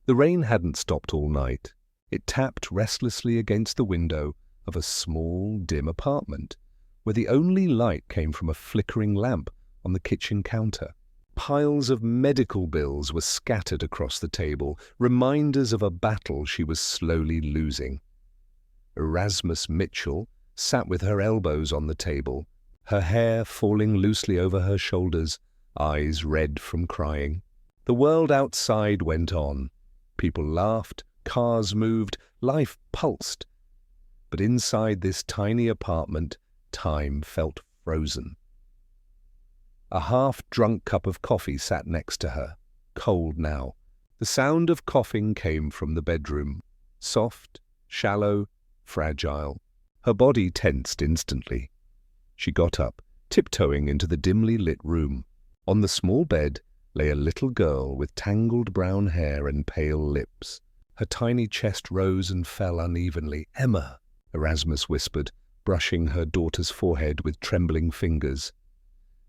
The rain hadn't stopped all night. It tapped restlessly against the window of a small, dim apartment, where the only light came from a flickering lamp on the kitchen counter. Piles of medical bills were scattered across the table, reminders of a battle she was slowly losing. Erasmus Mitchell sat with her elbows on the table, her hair falling loosely over her shoulders, eyes red from crying. The world outside went on. People laughed, cars moved, life pulsed. But inside this tiny apartment, time felt frozen. A half-drunk cup of coffee sat next to her, cold now. The sound of coughing came from the bedroom, soft, shallow, fragile. Her body tensed instantly. She got up, tiptoeing into the dimly lit room. On the small bed lay a little girl with tangled brown hair and pale lips. Her tiny chest rose and fell unevenly. "Emma," Erasmus whispered, brushing her daughter's forehead with trembling fingers.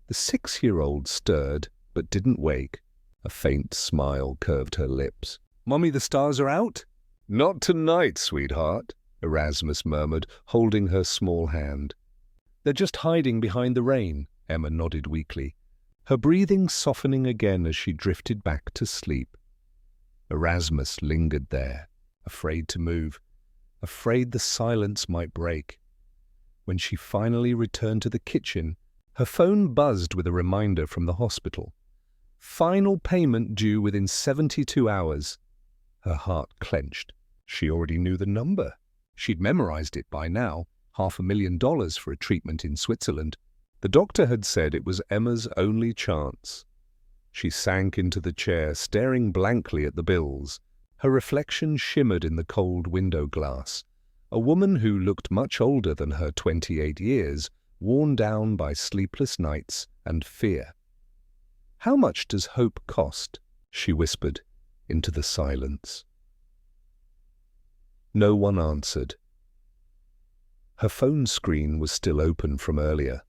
The 6-year-old stirred, but didn't wake. A faint smile curved her lips. "Mommy, the stars are out?" "Not tonight, sweetheart," Erasmus murmured, holding her small hand. "They're just hiding behind the rain," Emma nodded weakly, her breathing softening again as she drifted back to sleep. Erasmus lingered there, afraid to move, afraid the silence might break. When she finally returned to the kitchen, her phone buzzed with a reminder from the hospital. Final payment due within 72 hours. Her heart clenched. She already knew the number. She'd memorized it by now, $500,000 for a treatment in Switzerland. The doctor had said it was Emma's only chance. She sank into the chair, staring blankly at the bills. Her reflection shimmered in the cold window glass. A woman who looked much older than her 28 years, worn down by sleepless nights and fear. "How much does hope cost?" she whispered into the silence. No one answered. Her phone screen was still open from earlier.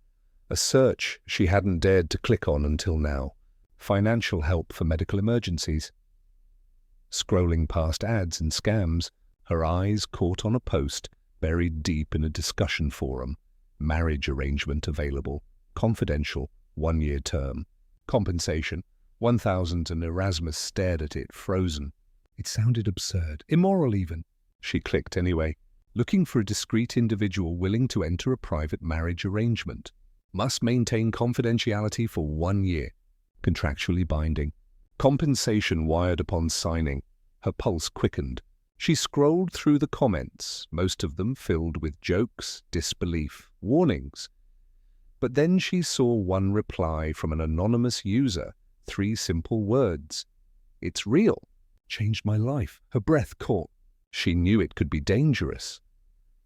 A search she hadn't dared to click on until now. Financial help for medical emergencies. Scrolling past ads and scams, her eyes caught on a post buried deep in a discussion forum. Marriage arrangement available. Confidential. 1-year term. Compensation. 1,000, and Erasmus stared at it, frozen. It sounded absurd. Immoral even. She clicked anyway. Looking for a discreet individual willing to enter a private marriage arrangement. Must maintain confidentiality for 1 year. Contractually binding. Compensation wired upon signing. Her pulse quickened. She scrolled through the comments, most of them filled with jokes, disbelief, warnings. But then she saw one reply from an anonymous user, 3 simple words. "It's real. Changed my life." Her breath caught. She knew it could be dangerous.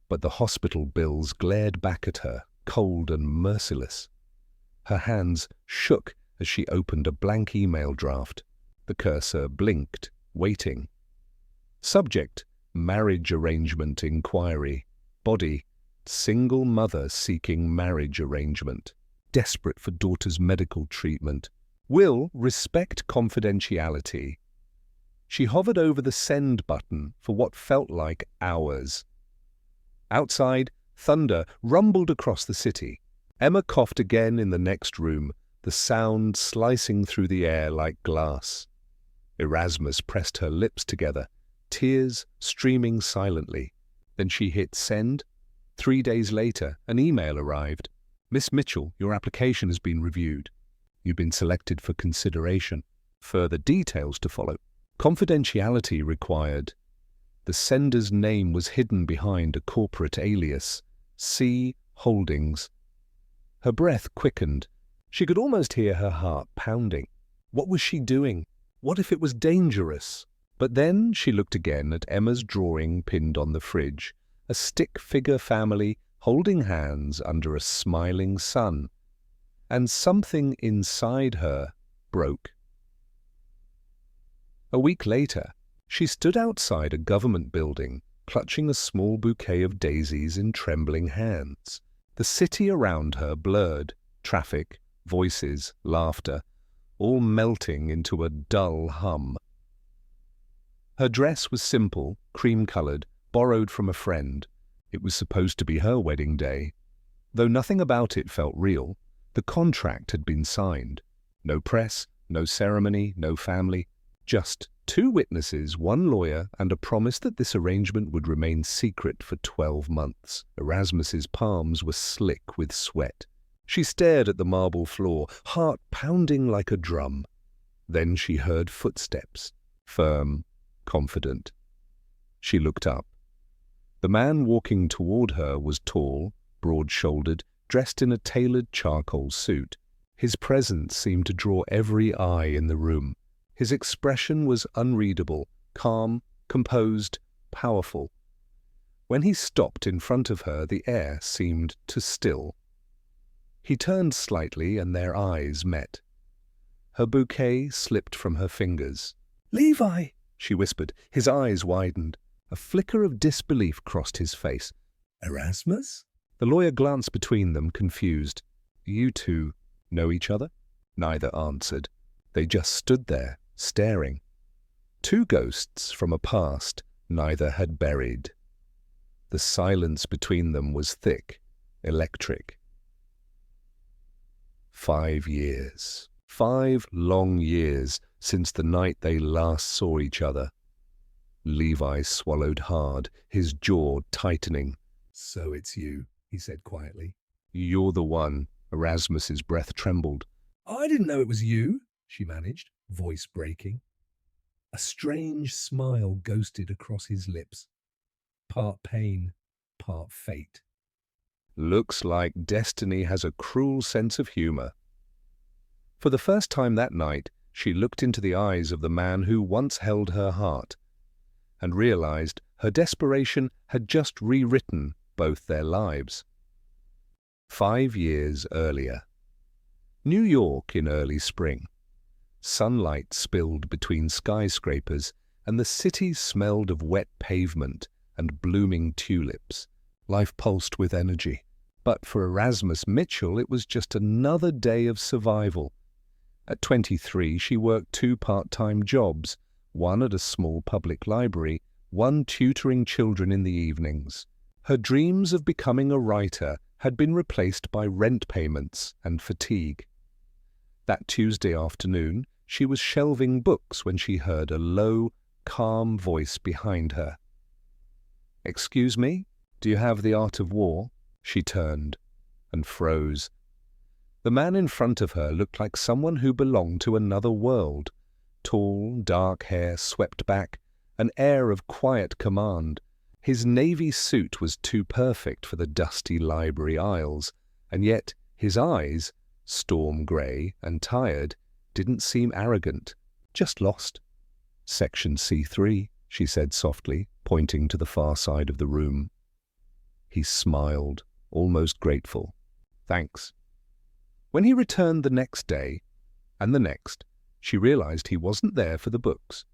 But the hospital bills glared back at her, cold and merciless. Her hands shook as she opened a blank email draft. The cursor blinked, waiting. Subject: marriage arrangement inquiry. Body: single mother seeking marriage arrangement. Desperate for daughter's medical treatment. Will respect confidentiality. She hovered over the send button for what felt like hours. Outside, thunder rumbled across the city. Emma coughed again in the next room, the sound slicing through the air like glass. Erasmus pressed her lips together, tears streaming silently. Then she hit send. 3 days later, an email arrived. "Miss Mitchell, your application has been reviewed. You've been selected for consideration. Further details to follow. Confidentiality required." The sender's name was hidden behind a corporate alias, C Holdings. Her breath quickened. She could almost hear her heart pounding. What was she doing? What if it was dangerous? But then she looked again at Emma's drawing pinned on the fridge, a stick-figure family holding hands under a smiling sun. And something inside her broke. A week later, she stood outside a government building, clutching a small bouquet of daisies in trembling hands. The city around her blurred, traffic, voices, laughter, all melting into a dull hum. Her dress was simple, cream-colored, borrowed from a friend. It was supposed to be her wedding day. Though nothing about it felt real, the contract had been signed. No press, no ceremony, no family. Just 2 witnesses, 1 lawyer, and a promise that this arrangement would remain secret for 12 months. Erasmus's palms were slick with sweat. She stared at the marble floor, heart pounding like a drum. Then she heard footsteps, firm, confident. She looked up. The man walking toward her was tall, broad-shouldered, dressed in a tailored charcoal suit. His presence seemed to draw every eye in the room. His expression was unreadable, calm, composed, powerful. When he stopped in front of her, the air seemed to still. He turned slightly, and their eyes met. Her bouquet slipped from her fingers. "Levi," she whispered. His eyes widened. A flicker of disbelief crossed his face. "Erasmus?" The lawyer glanced between them, confused. "You two know each other?" Neither answered. They just stood there, staring. 2 ghosts from a past neither had buried. The silence between them was thick, electric. 5 years. 5 long years since the night they last saw each other. Levi swallowed hard, his jaw tightening. "So it's you," he said quietly. "You're the one." Erasmus's breath trembled. "I didn't know it was you," she managed, voice breaking. A strange smile ghosted across his lips. Part pain, part fate. Looks like destiny has a cruel sense of humor. For the first time that night, she looked into the eyes of the man who once held her heart, and realized her desperation had just rewritten both their lives. 5 years earlier. New York in early spring. Sunlight spilled between skyscrapers, and the city smelled of wet pavement and blooming tulips. Life pulsed with energy. But for Erasmus Mitchell, it was just another day of survival. At 23, she worked 2 part-time jobs, one at a small public library, one tutoring children in the evenings. Her dreams of becoming a writer had been replaced by rent payments and fatigue. That Tuesday afternoon, she was shelving books when she heard a low, calm voice behind her. "Excuse me, do you have The Art of War?" She turned and froze. The man in front of her looked like someone who belonged to another world. Tall, dark hair swept back, an air of quiet command. His navy suit was too perfect for the dusty library aisles, and yet his eyes, storm grey and tired, didn't seem arrogant, just lost. "Section C3, she said softly, pointing to the far side of the room. He smiled, almost grateful. "Thanks." When he returned the next day, and the next, she realized he wasn't there for the books.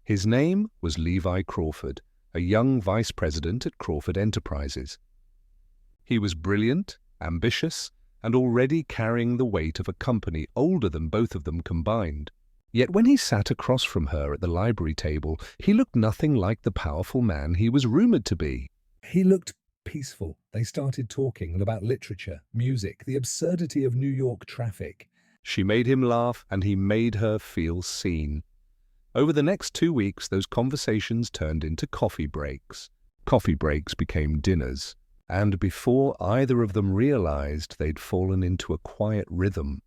His name was Levi Crawford, a young vice president at Crawford Enterprises. He was brilliant, ambitious, and already carrying the weight of a company older than both of them combined. Yet when he sat across from her at the library table, he looked nothing like the powerful man he was rumored to be. He looked peaceful. They started talking about literature, music, the absurdity of New York traffic. She made him laugh, and he made her feel seen. Over the next 2 weeks, those conversations turned into coffee breaks. Coffee breaks became dinners, and before either of them realized, they'd fallen into a quiet rhythm.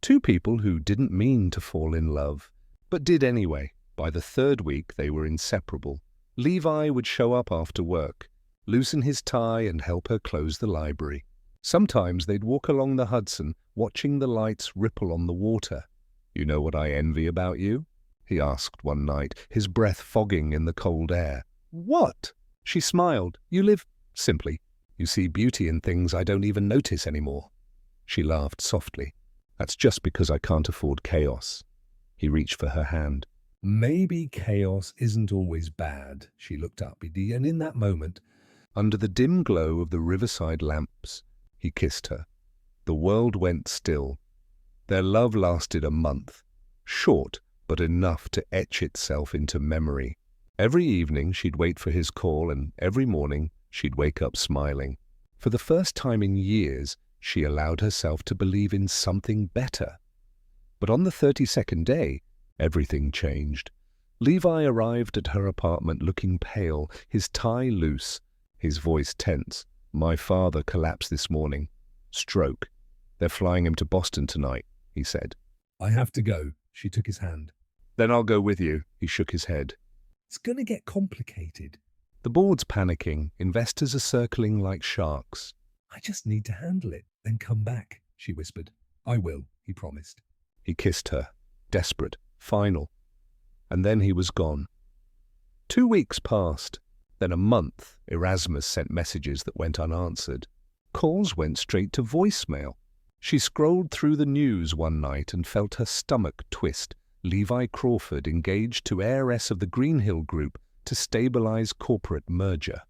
2 people who didn't mean to fall in love, but did anyway. By the 3rd week, they were inseparable. Levi would show up after work, loosen his tie and help her close the library. Sometimes they'd walk along the Hudson, watching the lights ripple on the water. "You know what I envy about you?" he asked one night, his breath fogging in the cold air. "What?" She smiled. "You live simply. You see beauty in things I don't even notice anymore." She laughed softly. "That's just because I can't afford chaos." He reached for her hand. "Maybe chaos isn't always bad." She looked up, and in that moment, under the dim glow of the riverside lamps, he kissed her. The world went still. Their love lasted a month, short but enough to etch itself into memory. Every evening she'd wait for his call, and every morning she'd wake up smiling. For the first time in years, she allowed herself to believe in something better. But on the 32nd day, everything changed. Levi arrived at her apartment looking pale, his tie loose, his voice tense. "My father collapsed this morning. Stroke. They're flying him to Boston tonight," he said. "I have to go." She took his hand. "Then I'll go with you," he shook his head. "It's going to get complicated." The board's panicking. Investors are circling like sharks. "I just need to handle it, then come back," she whispered. "I will," he promised. He kissed her, desperate, final. And then he was gone. 2 weeks passed. Then a month. Erasmus sent messages that went unanswered. Calls went straight to voicemail. She scrolled through the news one night and felt her stomach twist. Levi Crawford engaged to heiress of the Greenhill Group to stabilize corporate merger.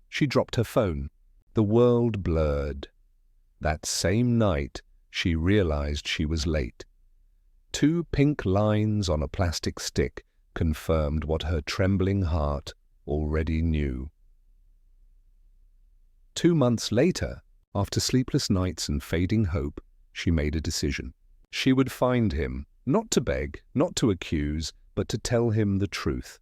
She dropped her phone. The world blurred. That same night, she realized she was late. 2 pink lines on a plastic stick confirmed what her trembling heart already knew. 2 months later, after sleepless nights and fading hope, she made a decision. She would find him, not to beg, not to accuse, but to tell him the truth.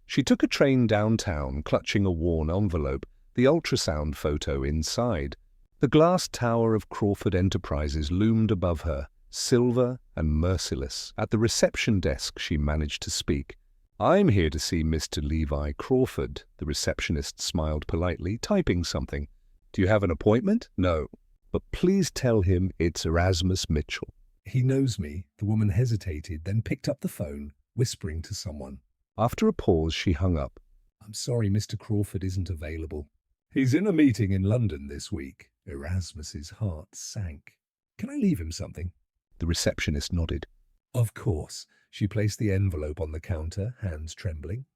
She took a train downtown, clutching a worn envelope, the ultrasound photo inside. The glass tower of Crawford Enterprises loomed above her, silver and merciless. At the reception desk, she managed to speak. "I'm here to see Mr. Levi Crawford." The receptionist smiled politely, typing something. "Do you have an appointment?" "No. But please tell him it's Erasmus Mitchell." "He knows me." The woman hesitated, then picked up the phone, whispering to someone. After a pause, she hung up. "I'm sorry, Mr. Crawford isn't available. He's in a meeting in London this week." Erasmus's heart sank. "Can I leave him something?" The receptionist nodded. "Of course." She placed the envelope on the counter, hands trembling.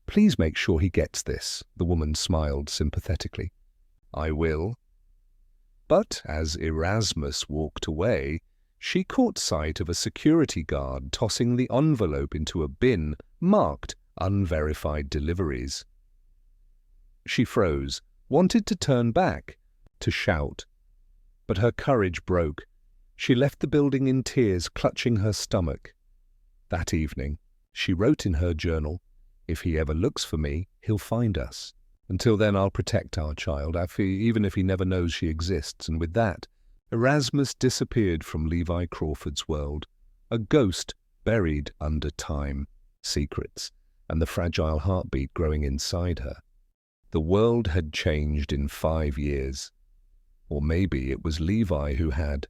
"Please make sure he gets this," the woman smiled sympathetically. "I will." But as Erasmus walked away, she caught sight of a security guard tossing the envelope into a bin marked unverified deliveries. She froze, wanted to turn back, to shout. But her courage broke. She left the building in tears, clutching her stomach. That evening, she wrote in her journal, "If he ever looks for me, he'll find us. Until then, I'll protect our child, even if he never knows she exists." And with that, Erasmus disappeared from Levi Crawford's world, a ghost buried under time, secrets, and the fragile heartbeat growing inside her. The world had changed in 5 years. Or maybe it was Levi who had.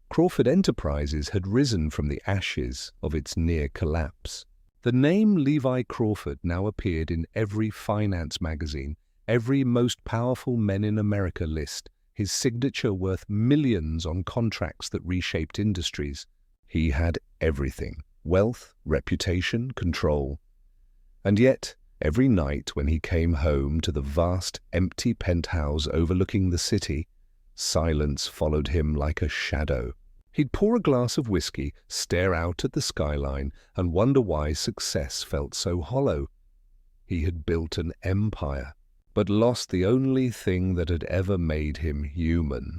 Crawford Enterprises had risen from the ashes of its near collapse. The name Levi Crawford now appeared in every finance magazine, every most powerful men in America list, his signature worth millions on contracts that reshaped industries. He had everything: wealth, reputation, control. And yet, every night when he came home to the vast, empty penthouse overlooking the city, silence followed him like a shadow. He'd pour a glass of whiskey, stare out at the skyline, and wonder why success felt so hollow. He had built an empire, but lost the only thing that had ever made him human.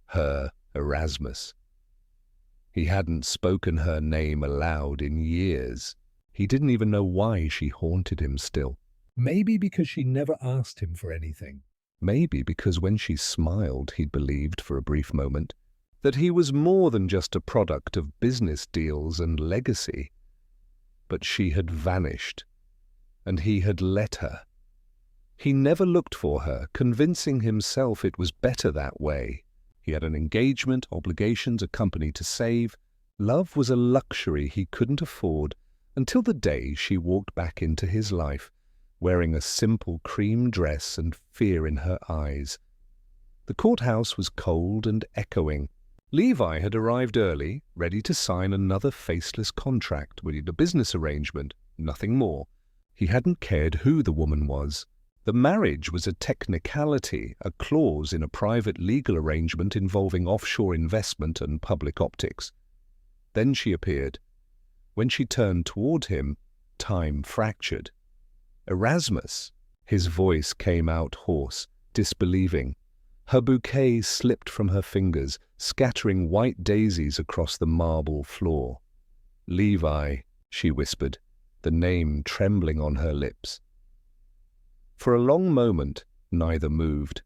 Her Erasmus. He hadn't spoken her name aloud in years. He didn't even know why she haunted him still. Maybe because she never asked him for anything. Maybe because when she smiled, he'd believed for a brief moment that he was more than just a product of business deals and legacy. But she had vanished, and he had let her. He never looked for her, convincing himself it was better that way. He had an engagement, obligations, a company to save. Love was a luxury he couldn't afford until the day she walked back into his life, wearing a simple cream dress and fear in her eyes. The courthouse was cold and echoing. Levi had arrived early, ready to sign another faceless contract with a business arrangement, nothing more. He hadn't cared who the woman was. The marriage was a technicality, a clause in a private legal arrangement involving offshore investment and public optics. Then she appeared. When she turned toward him, time fractured. "Erasmus!" His voice came out hoarse, disbelieving. Her bouquet slipped from her fingers, scattering white daisies across the marble floor. "Levi," she whispered, the name trembling on her lips. For a long moment, neither moved.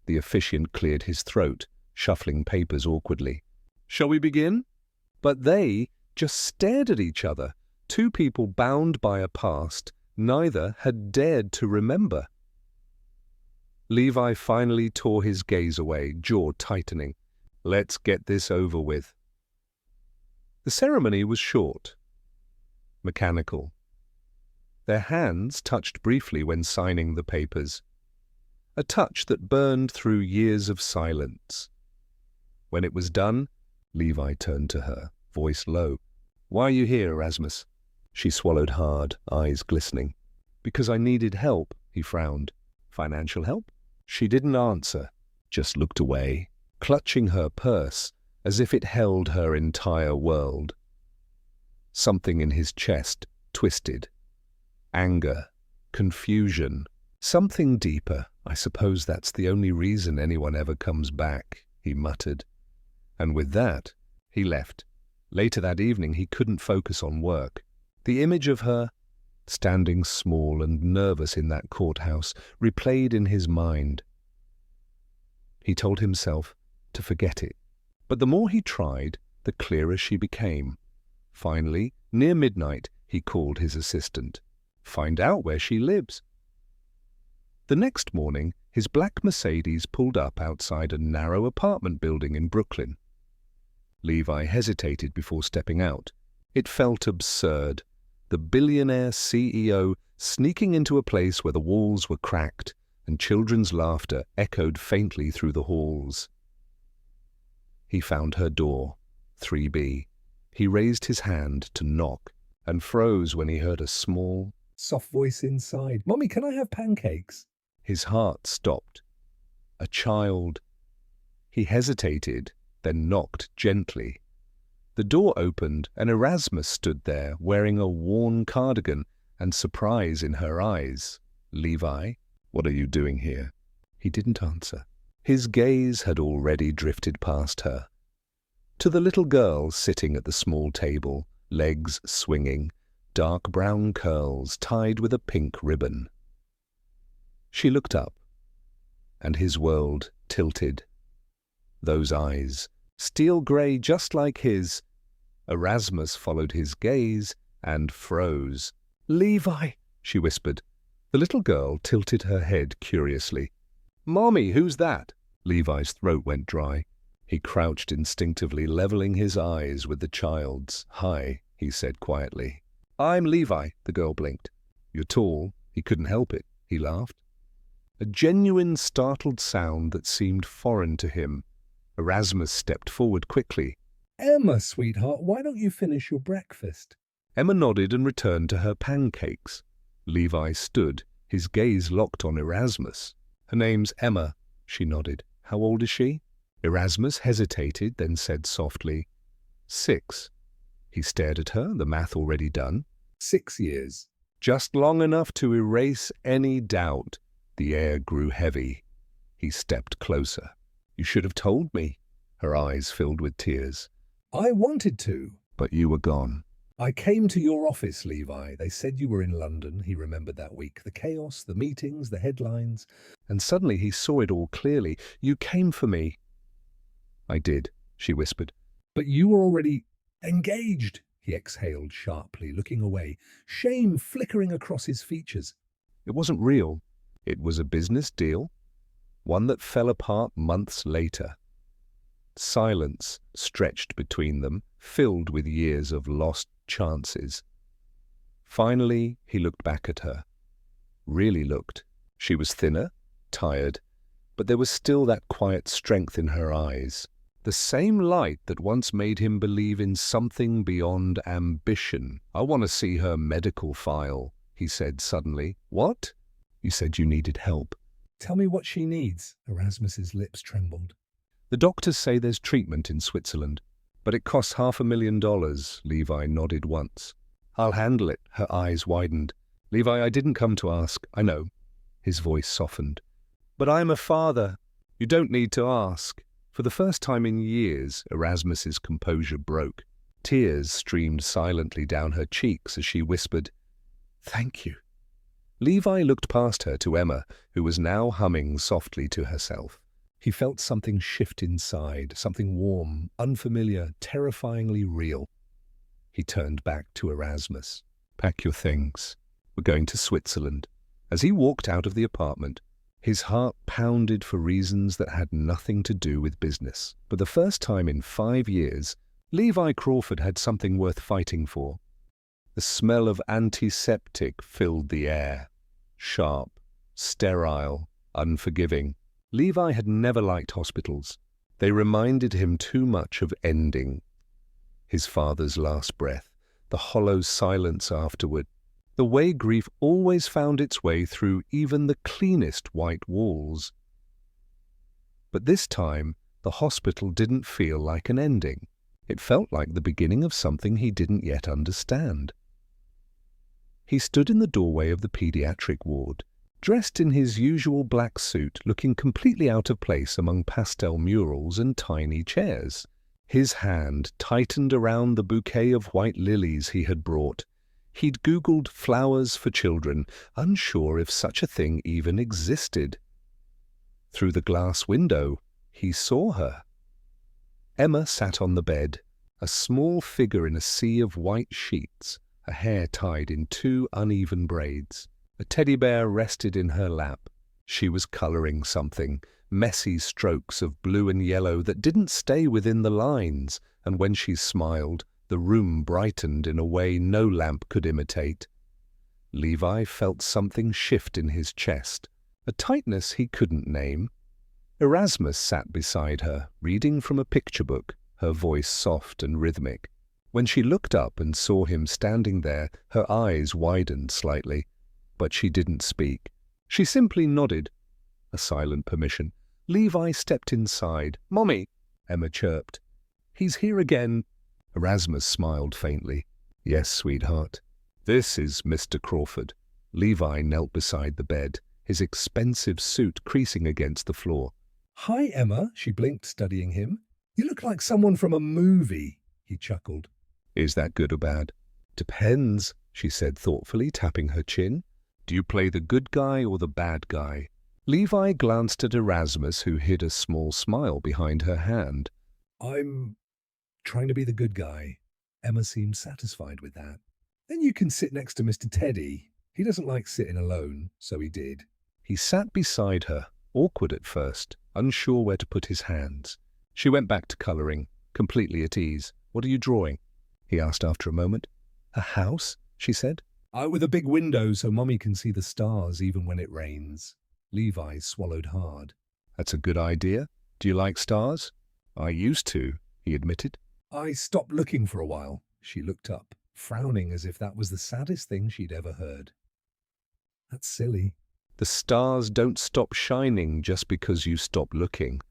The officiant cleared his throat, shuffling papers awkwardly. "Shall we begin?" But they just stared at each other, two people bound by a past neither had dared to remember. Levi finally tore his gaze away, jaw tightening. "Let's get this over with." The ceremony was short, mechanical. Their hands touched briefly when signing the papers, a touch that burned through years of silence. When it was done, Levi turned to her, voice low. "Why are you here, Erasmus?" She swallowed hard, eyes glistening. "Because I needed help," he frowned. "Financial help?" She didn't answer, just looked away, clutching her purse as if it held her entire world. Something in his chest twisted. Anger, confusion, something deeper. "I suppose that's the only reason anyone ever comes back," he muttered. And with that, he left. Later that evening, he couldn't focus on work. The image of her, standing small and nervous in that courthouse, replayed in his mind. He told himself to forget it. But the more he tried, the clearer she became. Finally, near midnight, he called his assistant. "Find out where she lives." The next morning, his black Mercedes pulled up outside a narrow apartment building in Brooklyn. Levi hesitated before stepping out. It felt absurd. The billionaire CEO sneaking into a place where the walls were cracked and children's laughter echoed faintly through the halls. He found her door, 3B. He raised his hand to knock and froze when he heard a small, Soft voice inside. "Mommy, can I have pancakes?" His heart stopped. A child. He hesitated, then knocked gently. The door opened, and Erasmus stood there, wearing a worn cardigan and surprise in her eyes. "Levi, what are you doing here?" He didn't answer. His gaze had already drifted past her, to the little girl sitting at the small table, legs swinging, dark brown curls tied with a pink ribbon. She looked up, and his world tilted. Those eyes, steel grey just like his. Erasmus followed his gaze and froze. "Levi," she whispered. The little girl tilted her head curiously. "Mommy, who's that?" Levi's throat went dry. He crouched instinctively, leveling his eyes with the child's. "Hi," he said quietly. "I'm Levi," the girl blinked. "You're tall." He couldn't help it. He laughed. A genuine startled sound that seemed foreign to him. Erasmus stepped forward quickly. "Emma, sweetheart, why don't you finish your breakfast?" Emma nodded and returned to her pancakes. Levi stood, his gaze locked on Erasmus. "Her name's Emma," she nodded. "How old is she?" Erasmus hesitated, then said softly, 6. He stared at her, the math already done. 6 years. Just long enough to erase any doubt. The air grew heavy. He stepped closer. "You should have told me." Her eyes filled with tears. "I wanted to." "But you were gone." "I came to your office, Levi. They said you were in London." He remembered that week. The chaos, the meetings, the headlines. And suddenly he saw it all clearly. "You came for me." "I did," she whispered. "But you were already engaged." He exhaled sharply, looking away, shame flickering across his features. "It wasn't real. It was a business deal, one that fell apart months later." Silence stretched between them, filled with years of lost chances. Finally, he looked back at her. Really looked. She was thinner, tired, but there was still that quiet strength in her eyes. The same light that once made him believe in something beyond ambition. "I want to see her medical file," he said suddenly. "What?" "You said you needed help." "Tell me what she needs." Erasmus's lips trembled. "The doctors say there's treatment in Switzerland. But it costs $500,000, Levi nodded once. I'll handle it, her eyes widened. Levi, I didn't come to ask, I know. His voice softened. But I'm a father. You don't need to ask. For the first time in years, Erasmus's composure broke. Tears streamed silently down her cheeks as she whispered, Thank you. Levi looked past her to Emma, who was now humming softly to herself. He felt something shift inside, something warm, unfamiliar, terrifyingly real. He turned back to Erasmus. Pack your things. We're going to Switzerland. As he walked out of the apartment, his heart pounded for reasons that had nothing to do with business. For the first time in 5 years, Levi Crawford had something worth fighting for. The smell of antiseptic filled the air. Sharp, sterile, unforgiving. Levi had never liked hospitals. They reminded him too much of ending. His father's last breath, the hollow silence afterward, the way grief always found its way through even the cleanest white walls. But this time, the hospital didn't feel like an ending. It felt like the beginning of something he didn't yet understand. He stood in the doorway of the pediatric ward, dressed in his usual black suit, looking completely out of place among pastel murals and tiny chairs. His hand tightened around the bouquet of white lilies he had brought. He'd Googled flowers for children, unsure if such a thing even existed. Through the glass window, he saw her. Emma sat on the bed, a small figure in a sea of white sheets, her hair tied in 2 uneven braids. A teddy bear rested in her lap. She was colouring something, messy strokes of blue and yellow that didn't stay within the lines, and when she smiled, the room brightened in a way no lamp could imitate. Levi felt something shift in his chest, a tightness he couldn't name. Erasmus sat beside her, reading from a picture book, her voice soft and rhythmic. When she looked up and saw him standing there, her eyes widened slightly. But she didn't speak. She simply nodded. A silent permission. Levi stepped inside. "Mommy," Emma chirped. "He's here again." Erasmus smiled faintly. "Yes, sweetheart. This is Mr. Crawford." Levi knelt beside the bed, his expensive suit creasing against the floor. "Hi, Emma," she blinked, studying him. "You look like someone from a movie," he chuckled. "Is that good or bad?" "Depends," she said thoughtfully, tapping her chin. "Do you play the good guy or the bad guy?" Levi glanced at Erasmus, who hid a small smile behind her hand. "I'm trying to be the good guy." Emma seemed satisfied with that. "Then you can sit next to Mr. Teddy. He doesn't like sitting alone, so he did." He sat beside her, awkward at first, unsure where to put his hands. She went back to colouring, completely at ease. "What are you drawing?" he asked after a moment. "A house," she said. "With a big window so Mommy can see the stars even when it rains." Levi swallowed hard. "That's a good idea. Do you like stars?" "I used to," he admitted. "I stopped looking for a while." She looked up, frowning as if that was the saddest thing she'd ever heard. "That's silly." "The stars don't stop shining just because you stop looking."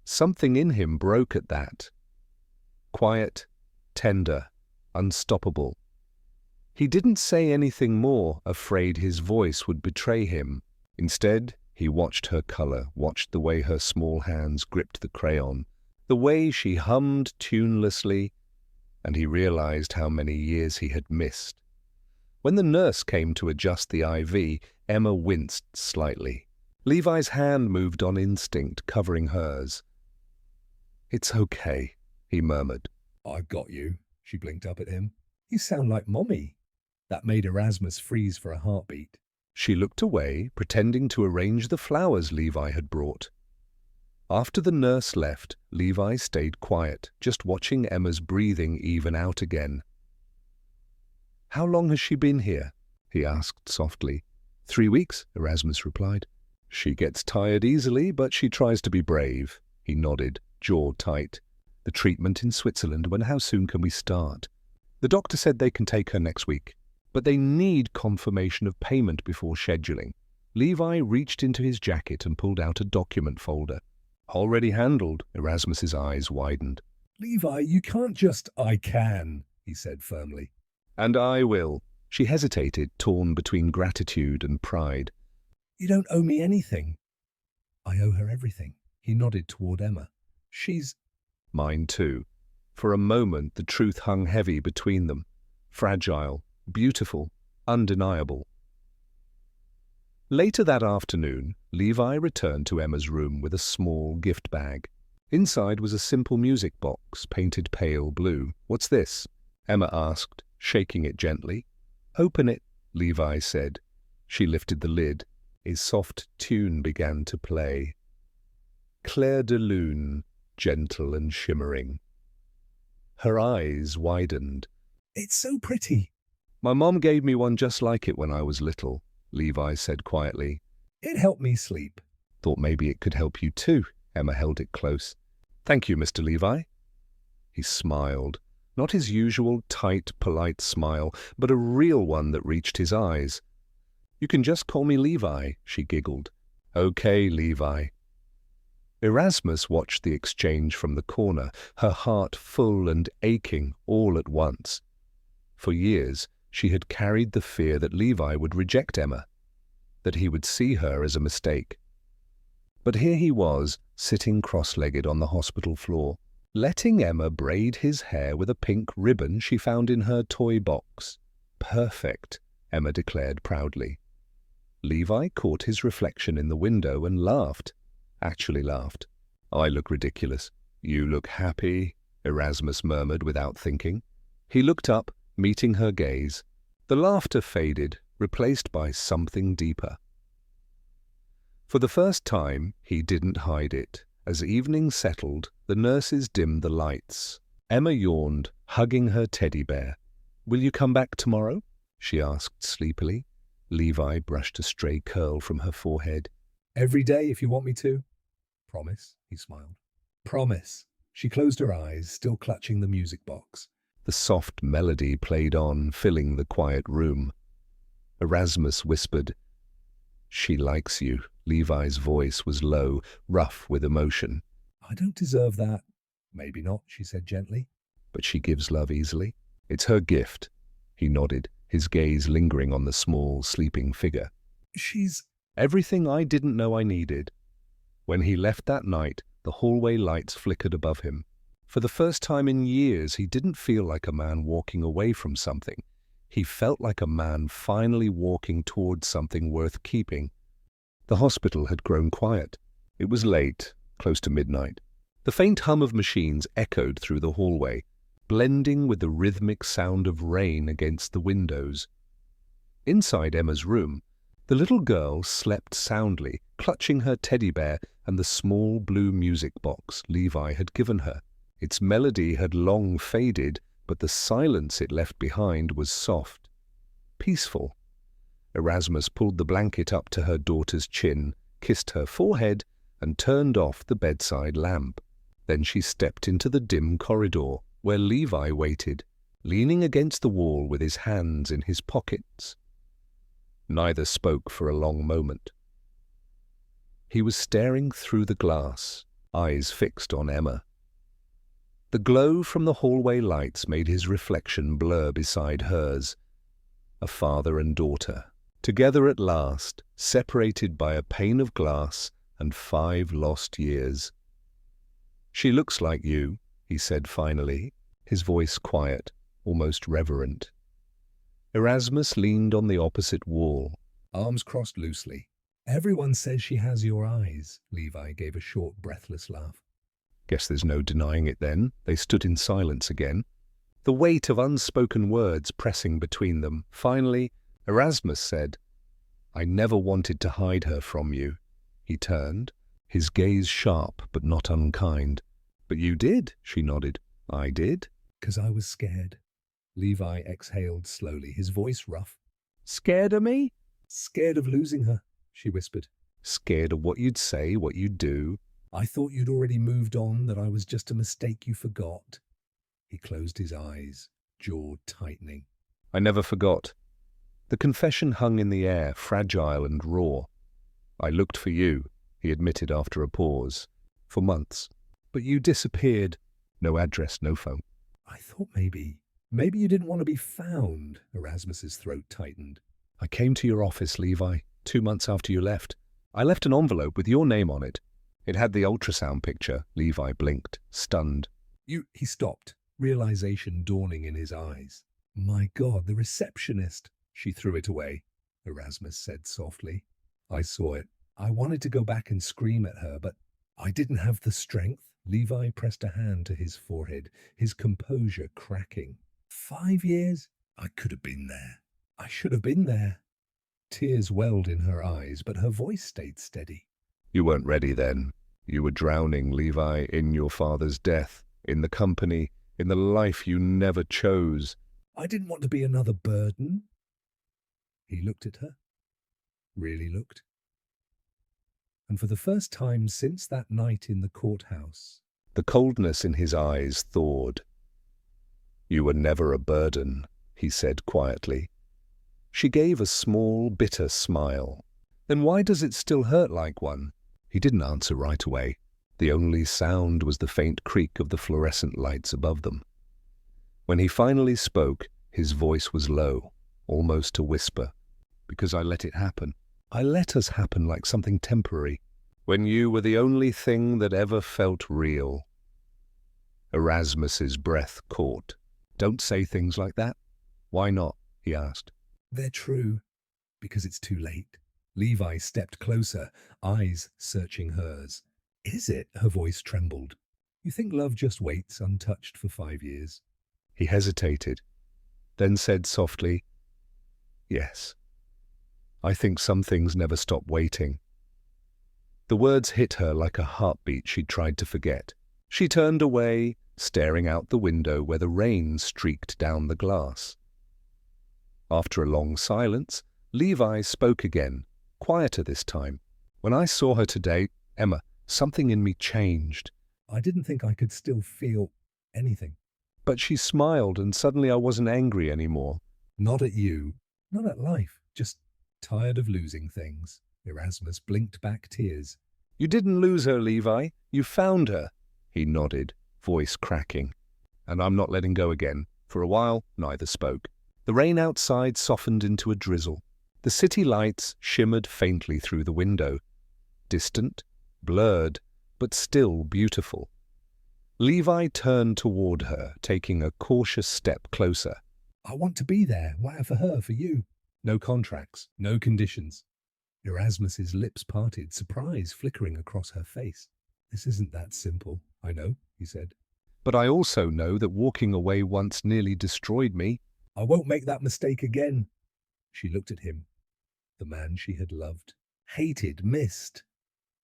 Something in him broke at that. Quiet, tender, unstoppable. He didn't say anything more, afraid his voice would betray him. Instead, he watched her colour, watched the way her small hands gripped the crayon, the way she hummed tunelessly, and he realized how many years he had missed. When the nurse came to adjust the IV, Emma winced slightly. Levi's hand moved on instinct, covering hers. "It's okay," he murmured. "I've got you." She blinked up at him. "You sound like Mommy." That made Erasmus freeze for a heartbeat. She looked away, pretending to arrange the flowers Levi had brought. After the nurse left, Levi stayed quiet, just watching Emma's breathing even out again. "How long has she been here?" he asked softly. 3 weeks, Erasmus replied. "She gets tired easily, but she tries to be brave." He nodded, jaw tight. "The treatment in Switzerland, how soon can we start?" "The doctor said they can take her next week, but they need confirmation of payment before scheduling." Levi reached into his jacket and pulled out a document folder. "Already handled." Erasmus's eyes widened. Levi, you can't just— I can, he said firmly. And I will. She hesitated, torn between gratitude and pride. You don't owe me anything. I owe her everything. He nodded toward Emma. She's— Mine too. For a moment the truth hung heavy between them. Fragile, beautiful, undeniable. Later that afternoon, Levi returned to Emma's room with a small gift bag. Inside was a simple music box, painted pale blue. "What's this?" Emma asked, shaking it gently. "Open it," Levi said. She lifted the lid. A soft tune began to play. Clair de Lune, gentle and shimmering. Her eyes widened. It's so pretty. "My mom gave me one just like it when I was little," Levi said quietly. It helped me sleep. "Thought maybe it could help you too." Emma held it close. "Thank you, Mr. Levi." He smiled. Not his usual tight, polite smile, but a real one that reached his eyes. "You can just call me Levi," she giggled. "Okay, Levi." Erasmus watched the exchange from the corner, her heart full and aching all at once. For years, she had carried the fear that Levi would reject Emma, that he would see her as a mistake. But here he was, sitting cross-legged on the hospital floor, letting Emma braid his hair with a pink ribbon she found in her toy box. "Perfect," Emma declared proudly. Levi caught his reflection in the window and laughed. Actually laughed. "I look ridiculous." "You look happy," Erasmus murmured without thinking. He looked up, meeting her gaze. The laughter faded, replaced by something deeper. For the first time, he didn't hide it. As evening settled, the nurses dimmed the lights. Emma yawned, hugging her teddy bear. "Will you come back tomorrow?" she asked sleepily. Levi brushed a stray curl from her forehead. Every day if you want me to. Promise, he smiled. Promise. She closed her eyes, still clutching the music box. The soft melody played on, filling the quiet room. Erasmus whispered, "She likes you." Levi's voice was low, rough with emotion. I don't deserve that. Maybe not, she said gently. But she gives love easily. It's her gift. He nodded, his gaze lingering on the small, sleeping figure. She's everything I didn't know I needed. When he left that night, the hallway lights flickered above him. For the first time in years, he didn't feel like a man walking away from something. He felt like a man finally walking towards something worth keeping. The hospital had grown quiet. It was late, close to midnight. The faint hum of machines echoed through the hallway, blending with the rhythmic sound of rain against the windows. Inside Emma's room, the little girl slept soundly, clutching her teddy bear and the small blue music box Levi had given her. Its melody had long faded, but the silence it left behind was soft, peaceful. Erasmus pulled the blanket up to her daughter's chin, kissed her forehead, and turned off the bedside lamp. Then she stepped into the dim corridor, where Levi waited, leaning against the wall with his hands in his pockets. Neither spoke for a long moment. He was staring through the glass, eyes fixed on Emma. The glow from the hallway lights made his reflection blur beside hers. A father and daughter, together at last, separated by a pane of glass and 5 lost years. "She looks like you," he said finally, his voice quiet, almost reverent. Erasmus leaned on the opposite wall, arms crossed loosely. Everyone says she has your eyes. Levi gave a short, breathless laugh. Guess there's no denying it then. They stood in silence again, the weight of unspoken words pressing between them. Finally, Erasmus said, "I never wanted to hide her from you." He turned, his gaze sharp but not unkind. "But you did," she nodded. "I did." "'Cause I was scared." Levi exhaled slowly, his voice rough. "Scared of me?" "Scared of losing her," she whispered. "Scared of what you'd say, what you'd do?" "I thought you'd already moved on, that I was just a mistake you forgot." He closed his eyes, jaw tightening. "I never forgot." The confession hung in the air, fragile and raw. "I looked for you," he admitted after a pause. "For months. But you disappeared." No address, no phone. I thought maybe you didn't want to be found. Erasmus's throat tightened. I came to your office, Levi, 2 months after you left. I left an envelope with your name on it. It had the ultrasound picture. Levi blinked, stunned. He stopped, realization dawning in his eyes. My God, the receptionist. She threw it away, Erasmus said softly. I saw it. I wanted to go back and scream at her, but I didn't have the strength. Levi pressed a hand to his forehead, his composure cracking. 5 years? I could have been there. I should have been there. Tears welled in her eyes, but her voice stayed steady. You weren't ready then. You were drowning, Levi, in your father's death, in the company, in the life you never chose. I didn't want to be another burden. He looked at her. Really looked. And for the first time since that night in the courthouse, the coldness in his eyes thawed. You were never a burden, he said quietly. She gave a small, bitter smile. Then why does it still hurt like one? He didn't answer right away. The only sound was the faint creak of the fluorescent lights above them. When he finally spoke, his voice was low, almost a whisper. Because I let it happen. I let us happen like something temporary, when you were the only thing that ever felt real. Erasmus's breath caught. Don't say things like that. Why not? He asked. They're true, because it's too late. Levi stepped closer, eyes searching hers. Is it? Her voice trembled. You think love just waits untouched for 5 years? He hesitated, then said softly, Yes. I think some things never stop waiting. The words hit her like a heartbeat she'd tried to forget. She turned away, staring out the window where the rain streaked down the glass. After a long silence, Levi spoke again, quieter this time. When I saw her today, Emma, something in me changed. I didn't think I could still feel anything. But she smiled, and suddenly I wasn't angry anymore. Not at you, not at life, just tired of losing things. Erasmus blinked back tears. You didn't lose her, Levi. You found her. He nodded, voice cracking. And I'm not letting go again. For a while, neither spoke. The rain outside softened into a drizzle. The city lights shimmered faintly through the window. Distant, blurred, but still beautiful. Levi turned toward her, taking a cautious step closer. I want to be there. Why for her, for you? No contracts, no conditions. Erasmus's lips parted, surprise flickering across her face. This isn't that simple, I know, he said. But I also know that walking away once nearly destroyed me. I won't make that mistake again. She looked at him, the man she had loved, hated, missed,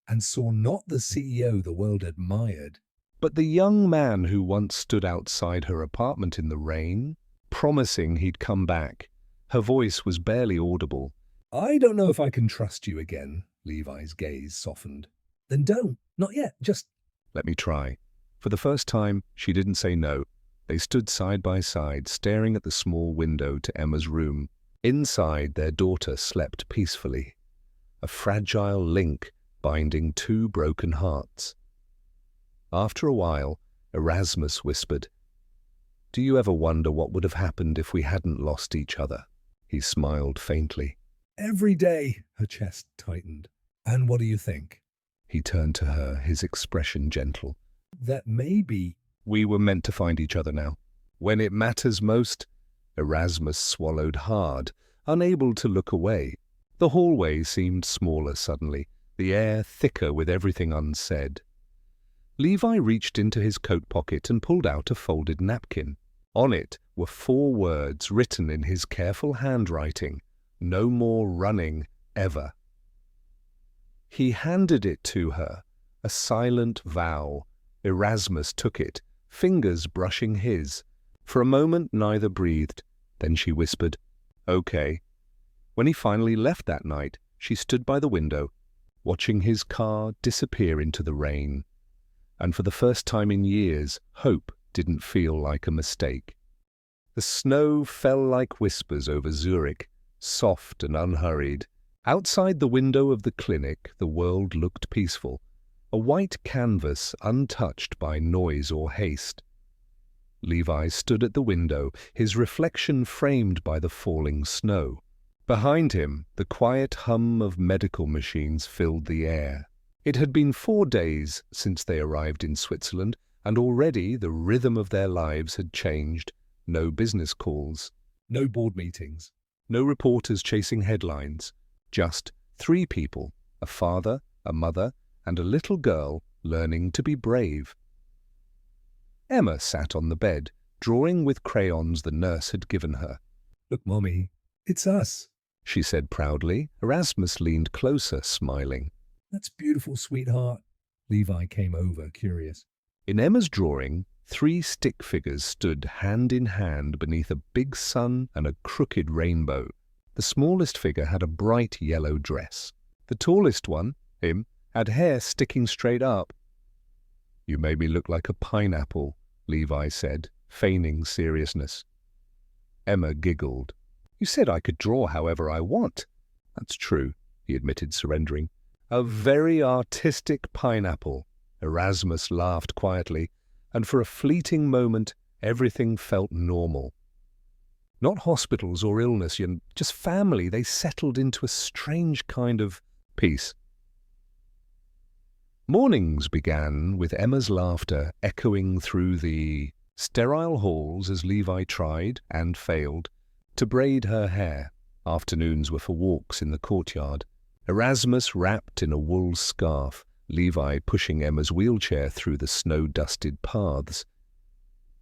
and saw not the CEO the world admired, but the young man who once stood outside her apartment in the rain, promising he'd come back. Her voice was barely audible. I don't know if I can trust you again. Levi's gaze softened. Then don't. Not yet. Just... Let me try. For the first time, she didn't say no. They stood side by side, staring at the small window to Emma's room. Inside, their daughter slept peacefully, a fragile link binding two broken hearts. After a while, Erasmus whispered, Do you ever wonder what would have happened if we hadn't lost each other? He smiled faintly. Every day, her chest tightened. And what do you think? He turned to her, his expression gentle. That maybe... We were meant to find each other now. When it matters most. Erasmus swallowed hard, unable to look away. The hallway seemed smaller suddenly, the air thicker with everything unsaid. Levi reached into his coat pocket and pulled out a folded napkin. On it were 4 words written in his careful handwriting. No more running, ever. He handed it to her, a silent vow. Erasmus took it, fingers brushing his. For a moment neither breathed. Then she whispered, Okay. When he finally left that night, she stood by the window, watching his car disappear into the rain. And for the first time in years, hope didn't feel like a mistake. The snow fell like whispers over Zurich, soft and unhurried. Outside the window of the clinic, the world looked peaceful. a white canvas untouched by noise or haste. Levi stood at the window, his reflection framed by the falling snow. Behind him, the quiet hum of medical machines filled the air. It had been 4 days since they arrived in Switzerland, and already the rhythm of their lives had changed. No business calls, No board meetings. no reporters chasing headlines. Just 3 people, a father, a mother, and a little girl learning to be brave. Emma sat on the bed, drawing with crayons the nurse had given her. Look, Mommy, it's us. She said proudly. Erasmus leaned closer, smiling. That's beautiful, sweetheart. Levi came over, curious. In Emma's drawing, 3 stick figures stood hand in hand beneath a big sun and a crooked rainbow. The smallest figure had a bright yellow dress. The tallest one, him, had hair sticking straight up. "You made me look like a pineapple," Levi said, feigning seriousness. Emma giggled. "You said I could draw however I want." "That's true," he admitted, surrendering. "A very artistic pineapple." Erasmus laughed quietly, and for a fleeting moment everything felt normal. Not hospitals or illness, just family. They settled into a strange kind of peace. Mornings began with Emma's laughter echoing through the sterile halls as Levi tried, and failed, to braid her hair. Afternoons were for walks in the courtyard. Erasmus wrapped in a wool scarf, Levi pushing Emma's wheelchair through the snow-dusted paths.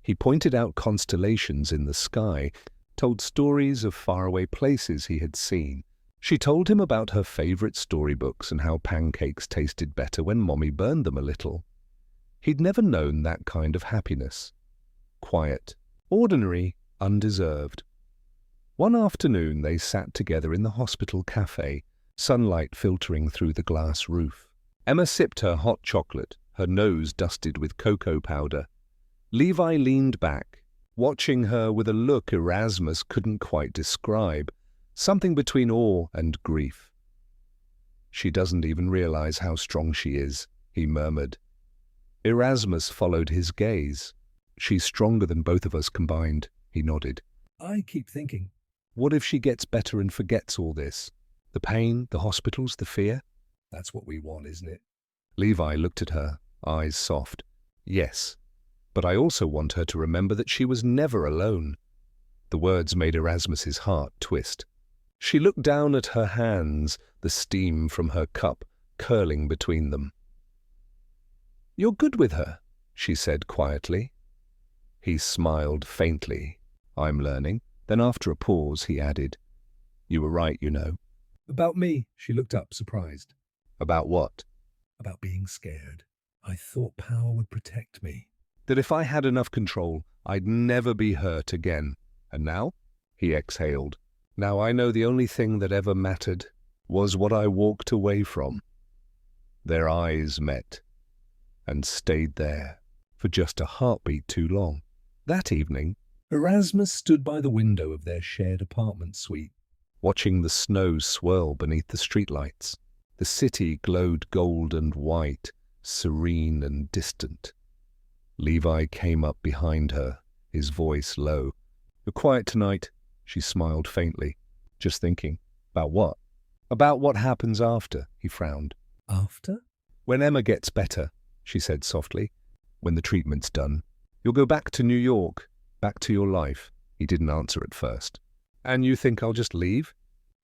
He pointed out constellations in the sky, told stories of faraway places he had seen. She told him about her favorite storybooks and how pancakes tasted better when Mommy burned them a little. He'd never known that kind of happiness. Quiet, ordinary, undeserved. One afternoon they sat together in the hospital cafe, sunlight filtering through the glass roof. Emma sipped her hot chocolate, her nose dusted with cocoa powder. Levi leaned back, watching her with a look Erasmus couldn't quite describe, something between awe and grief. "She doesn't even realize how strong she is," he murmured. Erasmus followed his gaze. "She's stronger than both of us combined," he nodded. I keep thinking, "What if she gets better and forgets all this? The pain, the hospitals, the fear?" that's what we want, isn't it? Levi looked at her, eyes soft. "Yes, but I also want her to remember that she was never alone." The words made Erasmus's heart twist. She looked down at her hands, the steam from her cup curling between them. "You're good with her," she said quietly. He smiled faintly. "I'm learning." Then after a pause he added, "You were right, you know." About me, she looked up, surprised. "About what?" About being scared. I thought power would protect me. "That if I had enough control, I'd never be hurt again. And now?" He exhaled. "Now I know the only thing that ever mattered was what I walked away from." Their eyes met, and stayed there for just a heartbeat too long. That evening, Erasmus stood by the window of their shared apartment suite. watching the snow swirl beneath the streetlights. The city glowed gold and white, serene and distant. Levi came up behind her, his voice low. "You're quiet tonight," she smiled faintly. "Just thinking." "About what?" "About what happens after," he frowned. After? "When Emma gets better," she said softly. "When the treatment's done. You'll go back to New York, back to your life." He didn't answer at first. "And you think I'll just leave?"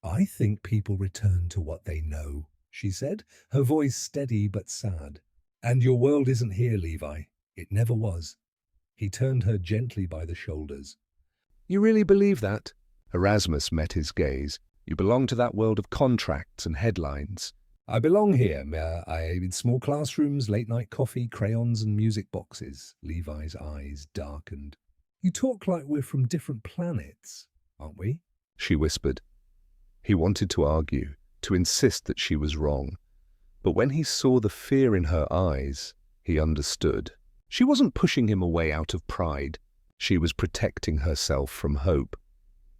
I think people return to what they know, she said, her voice steady but sad. And your world isn't here, Levi. It never was. He turned her gently by the shoulders. "You really believe that?" Erasmus met his gaze. "You belong to that world of contracts and headlines." I belong here. In small classrooms, late-night coffee, crayons and music boxes. Levi's eyes darkened. You talk like we're from different planets, aren't we? She whispered. He wanted to argue, to insist that she was wrong. But when he saw the fear in her eyes, he understood. She wasn't pushing him away out of pride. She was protecting herself from hope.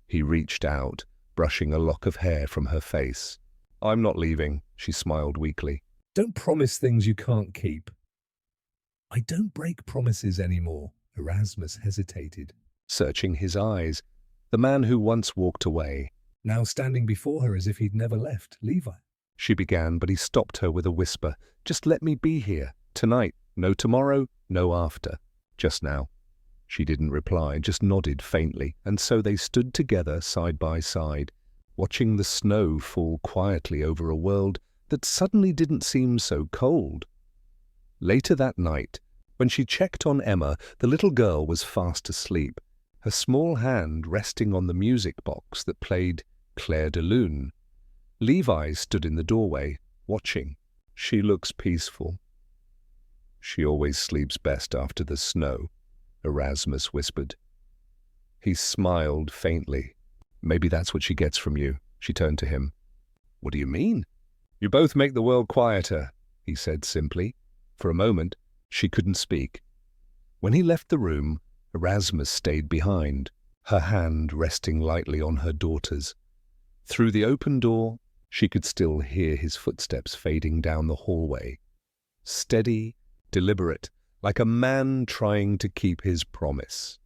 He reached out, brushing a lock of hair from her face. "I'm not leaving," she smiled weakly. Don't promise things you can't keep. I don't break promises anymore. Erasmus hesitated, Searching his eyes, the man who once walked away. now standing before her as if he'd never left. Levi. She began, but he stopped her with a whisper. Just let me be here. Tonight. No tomorrow, no after. Just now. She didn't reply, just nodded faintly, and so they stood together side by side, watching the snow fall quietly over a world that suddenly didn't seem so cold. Later that night, when she checked on Emma, the little girl was fast asleep, her small hand resting on the music box that played Claire de Lune. Levi stood in the doorway, watching. She looks peaceful. She always sleeps best after the snow, Erasmus whispered. He smiled faintly. Maybe that's what she gets from you. She turned to him. What do you mean? You both make the world quieter, he said simply. For a moment, she couldn't speak. When he left the room, Erasmus stayed behind, her hand resting lightly on her daughter's. Through the open door, she could still hear his footsteps fading down the hallway. Steady, deliberate, like a man trying to keep his promise.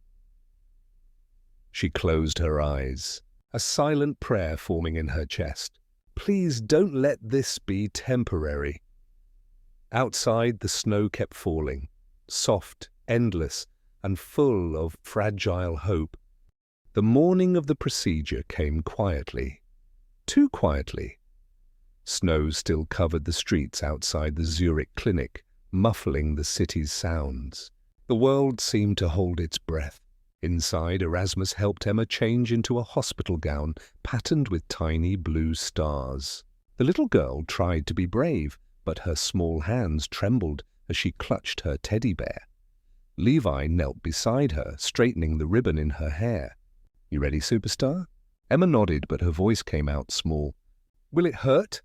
She closed her eyes, a silent prayer forming in her chest. Please don't let this be temporary. Outside, the snow kept falling, soft, endless, and full of fragile hope. The morning of the procedure came quietly, too quietly. Snow still covered the streets outside the Zurich clinic, muffling the city's sounds. The world seemed to hold its breath. Inside, Erasmus helped Emma change into a hospital gown patterned with tiny blue stars. The little girl tried to be brave, but her small hands trembled as she clutched her teddy bear. Levi knelt beside her, straightening the ribbon in her hair. You ready, superstar? Emma nodded, but her voice came out small. Will it hurt?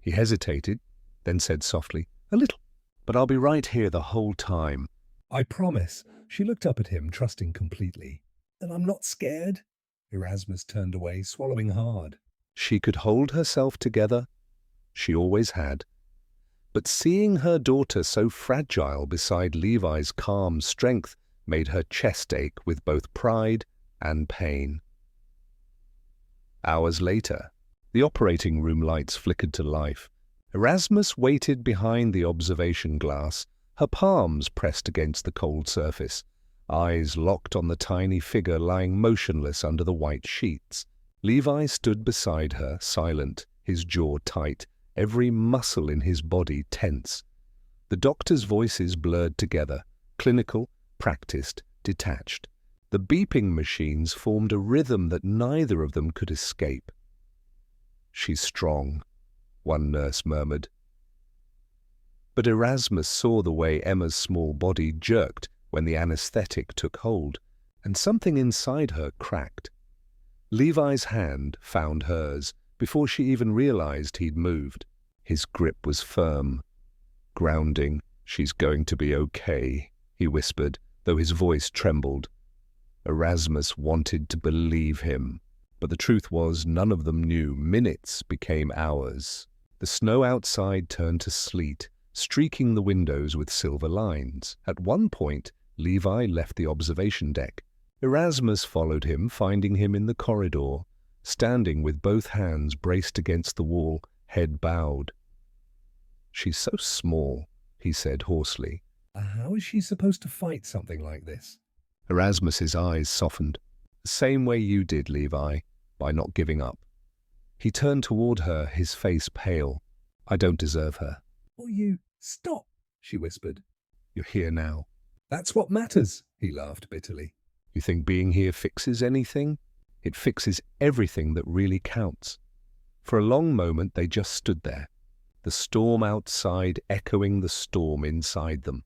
He hesitated, then said softly, A little, but I'll be right here the whole time. I promise. She looked up at him, trusting completely. Then I'm not scared? Erasmus turned away, swallowing hard. She could hold herself together. She always had. But seeing her daughter so fragile beside Levi's calm strength made her chest ache with both pride and pain. Hours later, the operating room lights flickered to life. Erasmus waited behind the observation glass, her palms pressed against the cold surface, eyes locked on the tiny figure lying motionless under the white sheets. Levi stood beside her, silent, his jaw tight, every muscle in his body tense. The doctors' voices blurred together, clinical, practiced, detached. The beeping machines formed a rhythm that neither of them could escape. She's strong, one nurse murmured. But Erasmus saw the way Emma's small body jerked when the anesthetic took hold, and something inside her cracked. Levi's hand found hers before she even realized he'd moved. His grip was firm, grounding. She's going to be okay, he whispered, though his voice trembled. Erasmus wanted to believe him, but the truth was none of them knew. Minutes became hours. The snow outside turned to sleet, streaking the windows with silver lines. At one point, Levi left the observation deck. Erasmus followed him, finding him in the corridor, standing with both hands braced against the wall, head bowed. She's so small, he said hoarsely. How is she supposed to fight something like this? Erasmus's eyes softened. The same way you did, Levi, by not giving up. He turned toward her, his face pale. I don't deserve her. Oh, you... Stop, she whispered. You're here now. That's what matters, he laughed bitterly. You think being here fixes anything? It fixes everything that really counts. For a long moment they just stood there, the storm outside echoing the storm inside them.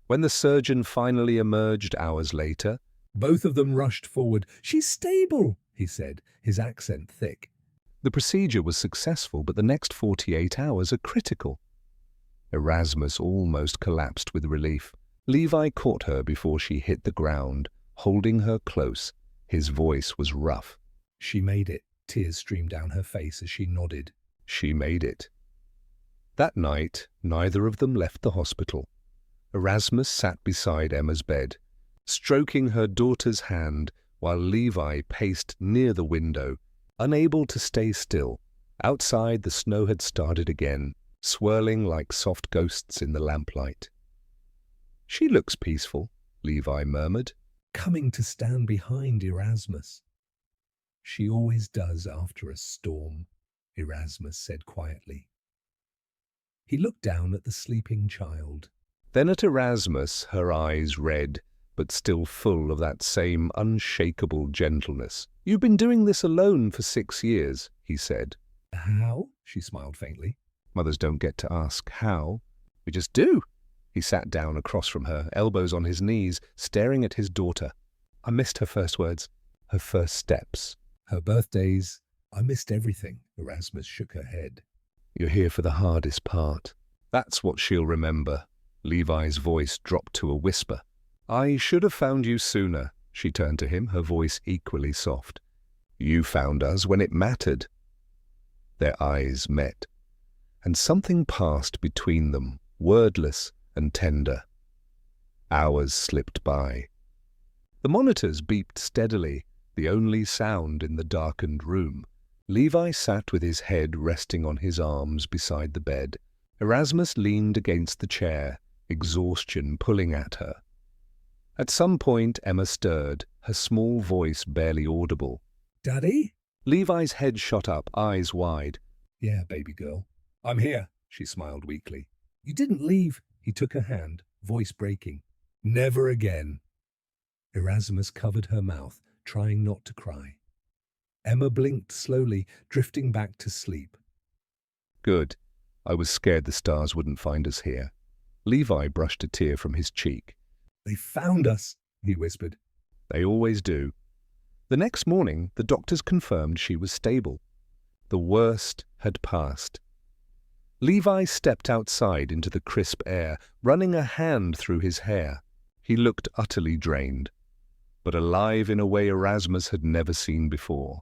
When the surgeon finally emerged hours later, both of them rushed forward. She's stable, he said, his accent thick. The procedure was successful, but the next 48 hours are critical. Erasmus almost collapsed with relief. Levi caught her before she hit the ground, holding her close. His voice was rough. She made it. Tears streamed down her face as she nodded. She made it. That night, neither of them left the hospital. Erasmus sat beside Emma's bed, stroking her daughter's hand while Levi paced near the window, unable to stay still. Outside, the snow had started again, swirling like soft ghosts in the lamplight. "She looks peaceful," Levi murmured. "Coming to stand behind Erasmus." "She always does after a storm," Erasmus said quietly. He looked down at the sleeping child. Then at Erasmus, her eyes red, but still full of that same unshakable gentleness. "You've been doing this alone for 6 years," he said. "How?" she smiled faintly. "Mothers don't get to ask how. We just do." He sat down across from her, elbows on his knees, staring at his daughter. "I missed her first words, her first steps, "Her birthdays. I missed everything." Erasmus shook her head. You're here for the hardest part. That's what she'll remember." Levi's voice dropped to a whisper. "I should have found you sooner." She turned to him, her voice equally soft. "You found us when it mattered." Their eyes met, and something passed between them, wordless and tender. Hours slipped by. The monitors beeped steadily, the only sound in the darkened room. Levi sat with his head resting on his arms beside the bed. Erasmus leaned against the chair, exhaustion pulling at her. At some point, Emma stirred, her small voice barely audible. "Daddy?" Levi's head shot up, eyes wide. "Yeah, baby girl. I'm here," she smiled weakly. "You didn't leave." He took her hand, voice breaking. "Never again." Erasmus covered her mouth, trying not to cry. Emma blinked slowly, drifting back to sleep. "Good. I was scared the stars wouldn't find us here." Levi brushed a tear from his cheek. "They found us," he whispered. "They always do." The next morning, the doctors confirmed she was stable. The worst had passed. Levi stepped outside into the crisp air, running a hand through his hair. He looked utterly drained, but alive in a way Erasmus had never seen before.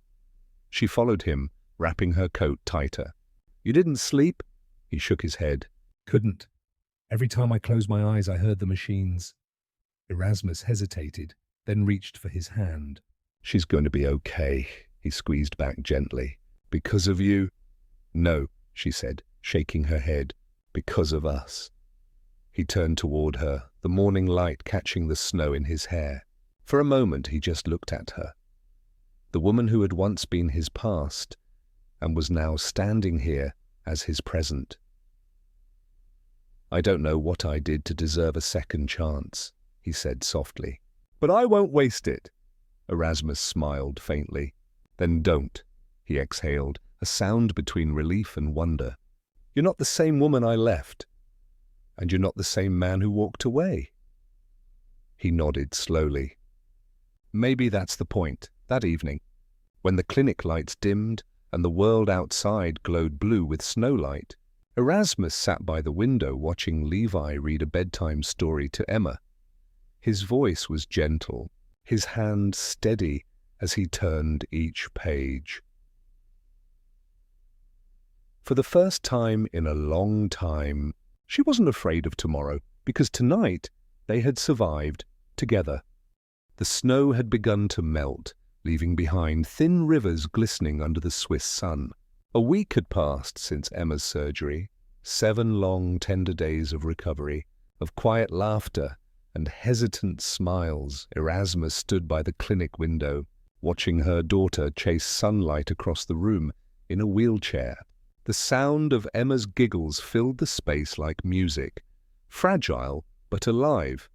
She followed him, wrapping her coat tighter. "You didn't sleep?" He shook his head. "Couldn't. Every time I closed my eyes, I heard the machines." Erasmus hesitated, then reached for his hand. "She's going to be okay," he squeezed back gently. "Because of you?" "No," she said, shaking her head. "Because of us." He turned toward her, the morning light catching the snow in his hair. For a moment he just looked at her. The woman who had once been his past and was now standing here as his present. "I don't know what I did to deserve a second chance," he said softly. "But I won't waste it." Erasmus smiled faintly. "Then don't," he exhaled, a sound between relief and wonder. "You're not the same woman I left, and you're not the same man who walked away." He nodded slowly. Maybe that's the point. That evening, when the clinic lights dimmed and the world outside glowed blue with snowlight, Erasmus sat by the window watching Levi read a bedtime story to Emma. His voice was gentle, his hand steady as he turned each page. For the first time in a long time, she wasn't afraid of tomorrow, because tonight they had survived together. The snow had begun to melt, leaving behind thin rivers glistening under the Swiss sun. A week had passed since Emma's surgery, 7 long, tender days of recovery, of quiet laughter and hesitant smiles. Erasmus stood by the clinic window, watching her daughter chase sunlight across the room in a wheelchair. The sound of Emma's giggles filled the space like music, fragile but alive.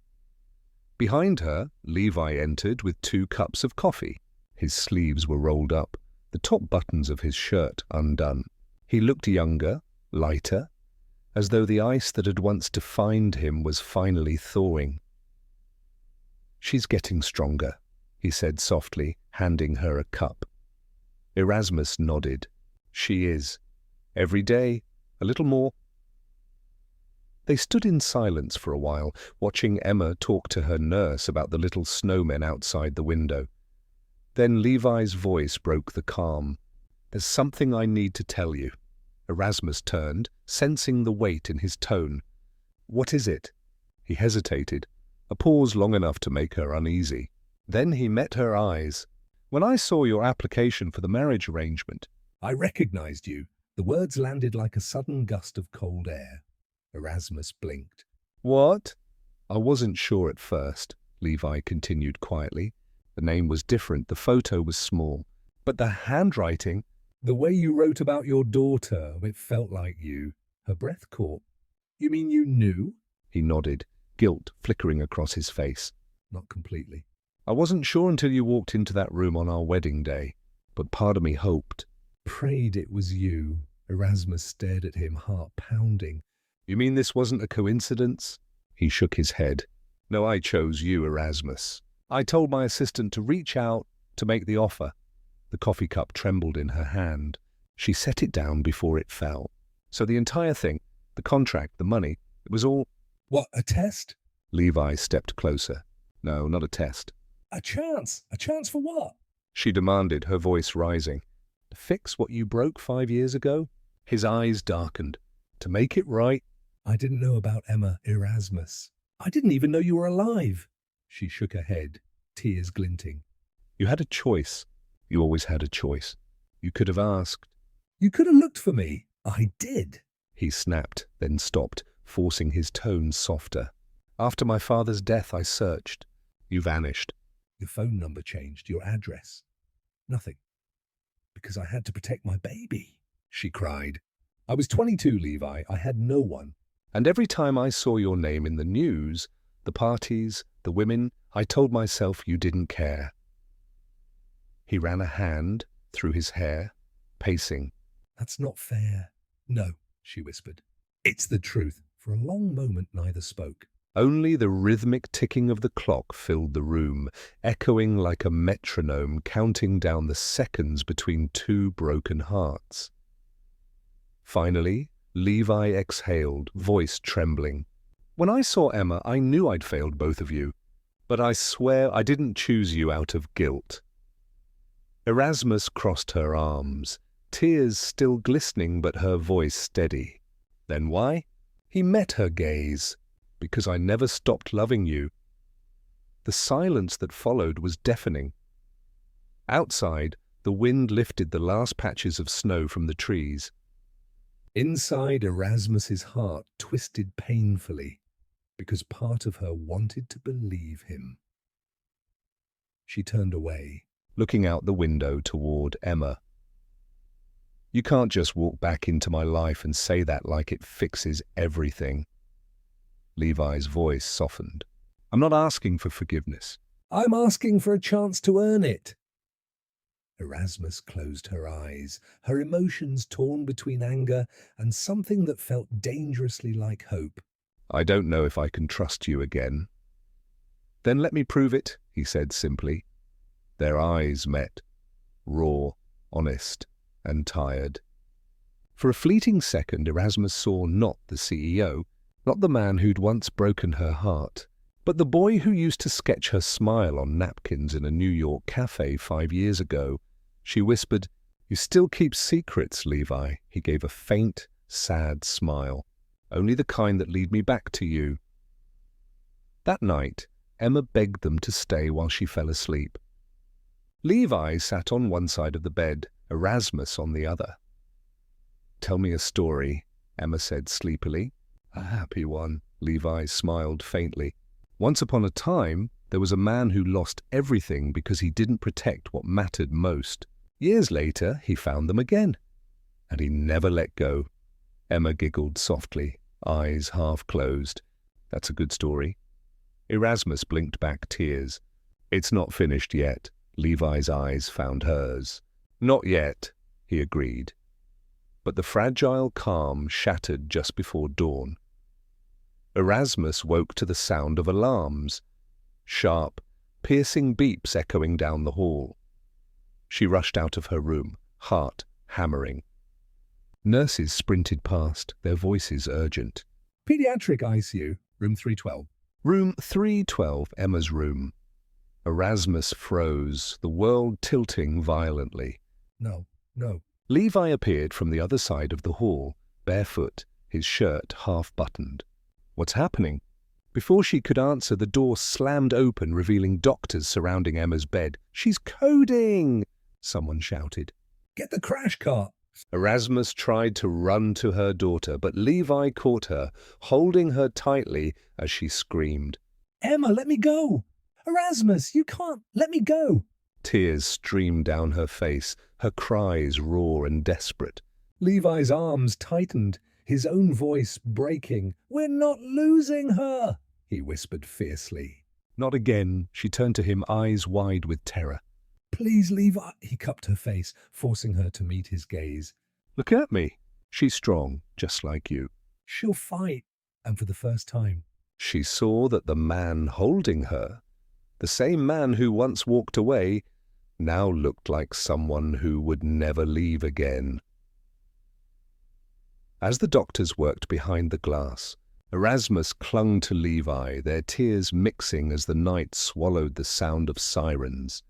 Behind her, Levi entered with 2 cups of coffee. His sleeves were rolled up, the top buttons of his shirt undone. He looked younger, lighter, as though the ice that had once defined him was finally thawing. "She's getting stronger," he said softly, handing her a cup. Erasmus nodded. "She is. Every day, a little more." They stood in silence for a while, watching Emma talk to her nurse about the little snowmen outside the window. Then Levi's voice broke the calm. "There's something I need to tell you." Erasmus turned, sensing the weight in his tone. "What is it?" He hesitated, a pause long enough to make her uneasy. Then he met her eyes. "When I saw your application for the marriage arrangement—" I recognized you. The words landed like a sudden gust of cold air. Erasmus blinked. "What?" "I wasn't sure at first," Levi continued quietly. "The name was different, the photo was small. But the handwriting—" The way you wrote about your daughter, it felt like you. Her breath caught. You mean you knew? He nodded, guilt flickering across his face. Not completely. "I wasn't sure until you walked into that room on our wedding day, but part of me hoped." Prayed it was you. Erasmus stared at him, heart pounding. "You mean this wasn't a coincidence?" He shook his head. "No, I chose you, Erasmus. I told my assistant to reach out to make the offer." The coffee cup trembled in her hand. She set it down before it fell. "So the entire thing, the contract, the money, it was all—" What, a test? Levi stepped closer. "No, not a test." A chance? A chance for what? She demanded, her voice rising. "To fix what you broke 5 years ago?" His eyes darkened. "To make it right?" I didn't know about Emma, Erasmus. I didn't even know you were alive. She shook her head, tears glinting. "You had a choice. You always had a choice. You could have asked." You could have looked for me. I did. He snapped, then stopped, forcing his tone softer. "After my father's death, I searched. You vanished." Your phone number changed, your address. Nothing. Because I had to protect my baby, she cried. I was 22, Levi. I had no one. "And every time I saw your name in the news, the parties, the women, I told myself you didn't care." He ran a hand through his hair, pacing. That's not fair. No, she whispered. It's the truth. For a long moment, neither spoke. Only the rhythmic ticking of the clock filled the room, echoing like a metronome counting down the seconds between two broken hearts. Finally, Levi exhaled, voice trembling. "When I saw Emma, I knew I'd failed both of you. But I swear I didn't choose you out of guilt." Erasmus crossed her arms, tears still glistening but her voice steady. "Then why?" He met her gaze. "Because I never stopped loving you." The silence that followed was deafening. Outside, the wind lifted the last patches of snow from the trees. Inside, Erasmus's heart twisted painfully, because part of her wanted to believe him. She turned away, looking out the window toward Emma. "You can't just walk back into my life and say that like it fixes everything." Levi's voice softened. "I'm not asking for forgiveness." I'm asking for a chance to earn it. Erasmus closed her eyes, her emotions torn between anger and something that felt dangerously like hope. "I don't know if I can trust you again." "Then let me prove it," he said simply. Their eyes met, raw, honest, and tired. For a fleeting second, Erasmus saw not the CEO, not the man who'd once broken her heart, but the boy who used to sketch her smile on napkins in a New York cafe 5 years ago. She whispered, "You still keep secrets, Levi." He gave a faint, sad smile. "Only the kind that lead me back to you." That night, Emma begged them to stay while she fell asleep. Levi sat on one side of the bed, Erasmus on the other. "Tell me a story," Emma said sleepily. "A happy one," Levi smiled faintly. "Once upon a time, there was a man who lost everything because he didn't protect what mattered most. Years later, he found them again, and he never let go." Emma giggled softly, eyes half closed. "That's a good story." Erasmus blinked back tears. "It's not finished yet." Levi's eyes found hers. "Not yet," he agreed. But the fragile calm shattered just before dawn. Erasmus woke to the sound of alarms, sharp, piercing beeps echoing down the hall. She rushed out of her room, heart hammering. Nurses sprinted past, their voices urgent. Pediatric ICU, room 312. Room 312, Emma's room. Erasmus froze, the world tilting violently. No, no. Levi appeared from the other side of the hall, barefoot, his shirt half-buttoned. "What's happening?" Before she could answer, the door slammed open, revealing doctors surrounding Emma's bed. "She's coding!" someone shouted. Get the crash cart! Erasmus tried to run to her daughter, but Levi caught her, holding her tightly as she screamed. Emma, let me go! Erasmus, you can't! Let me go! Tears streamed down her face, her cries raw and desperate. Levi's arms tightened, his own voice breaking. "We're not losing her!" he whispered fiercely. "Not again." She turned to him, eyes wide with terror. "Please, Levi," he cupped her face, forcing her to meet his gaze. "Look at me. She's strong, just like you." "She'll fight." And for the first time, she saw that the man holding her, the same man who once walked away, now looked like someone who would never leave again. As the doctors worked behind the glass, Erasmus clung to Levi, their tears mixing as the night swallowed the sound of sirens.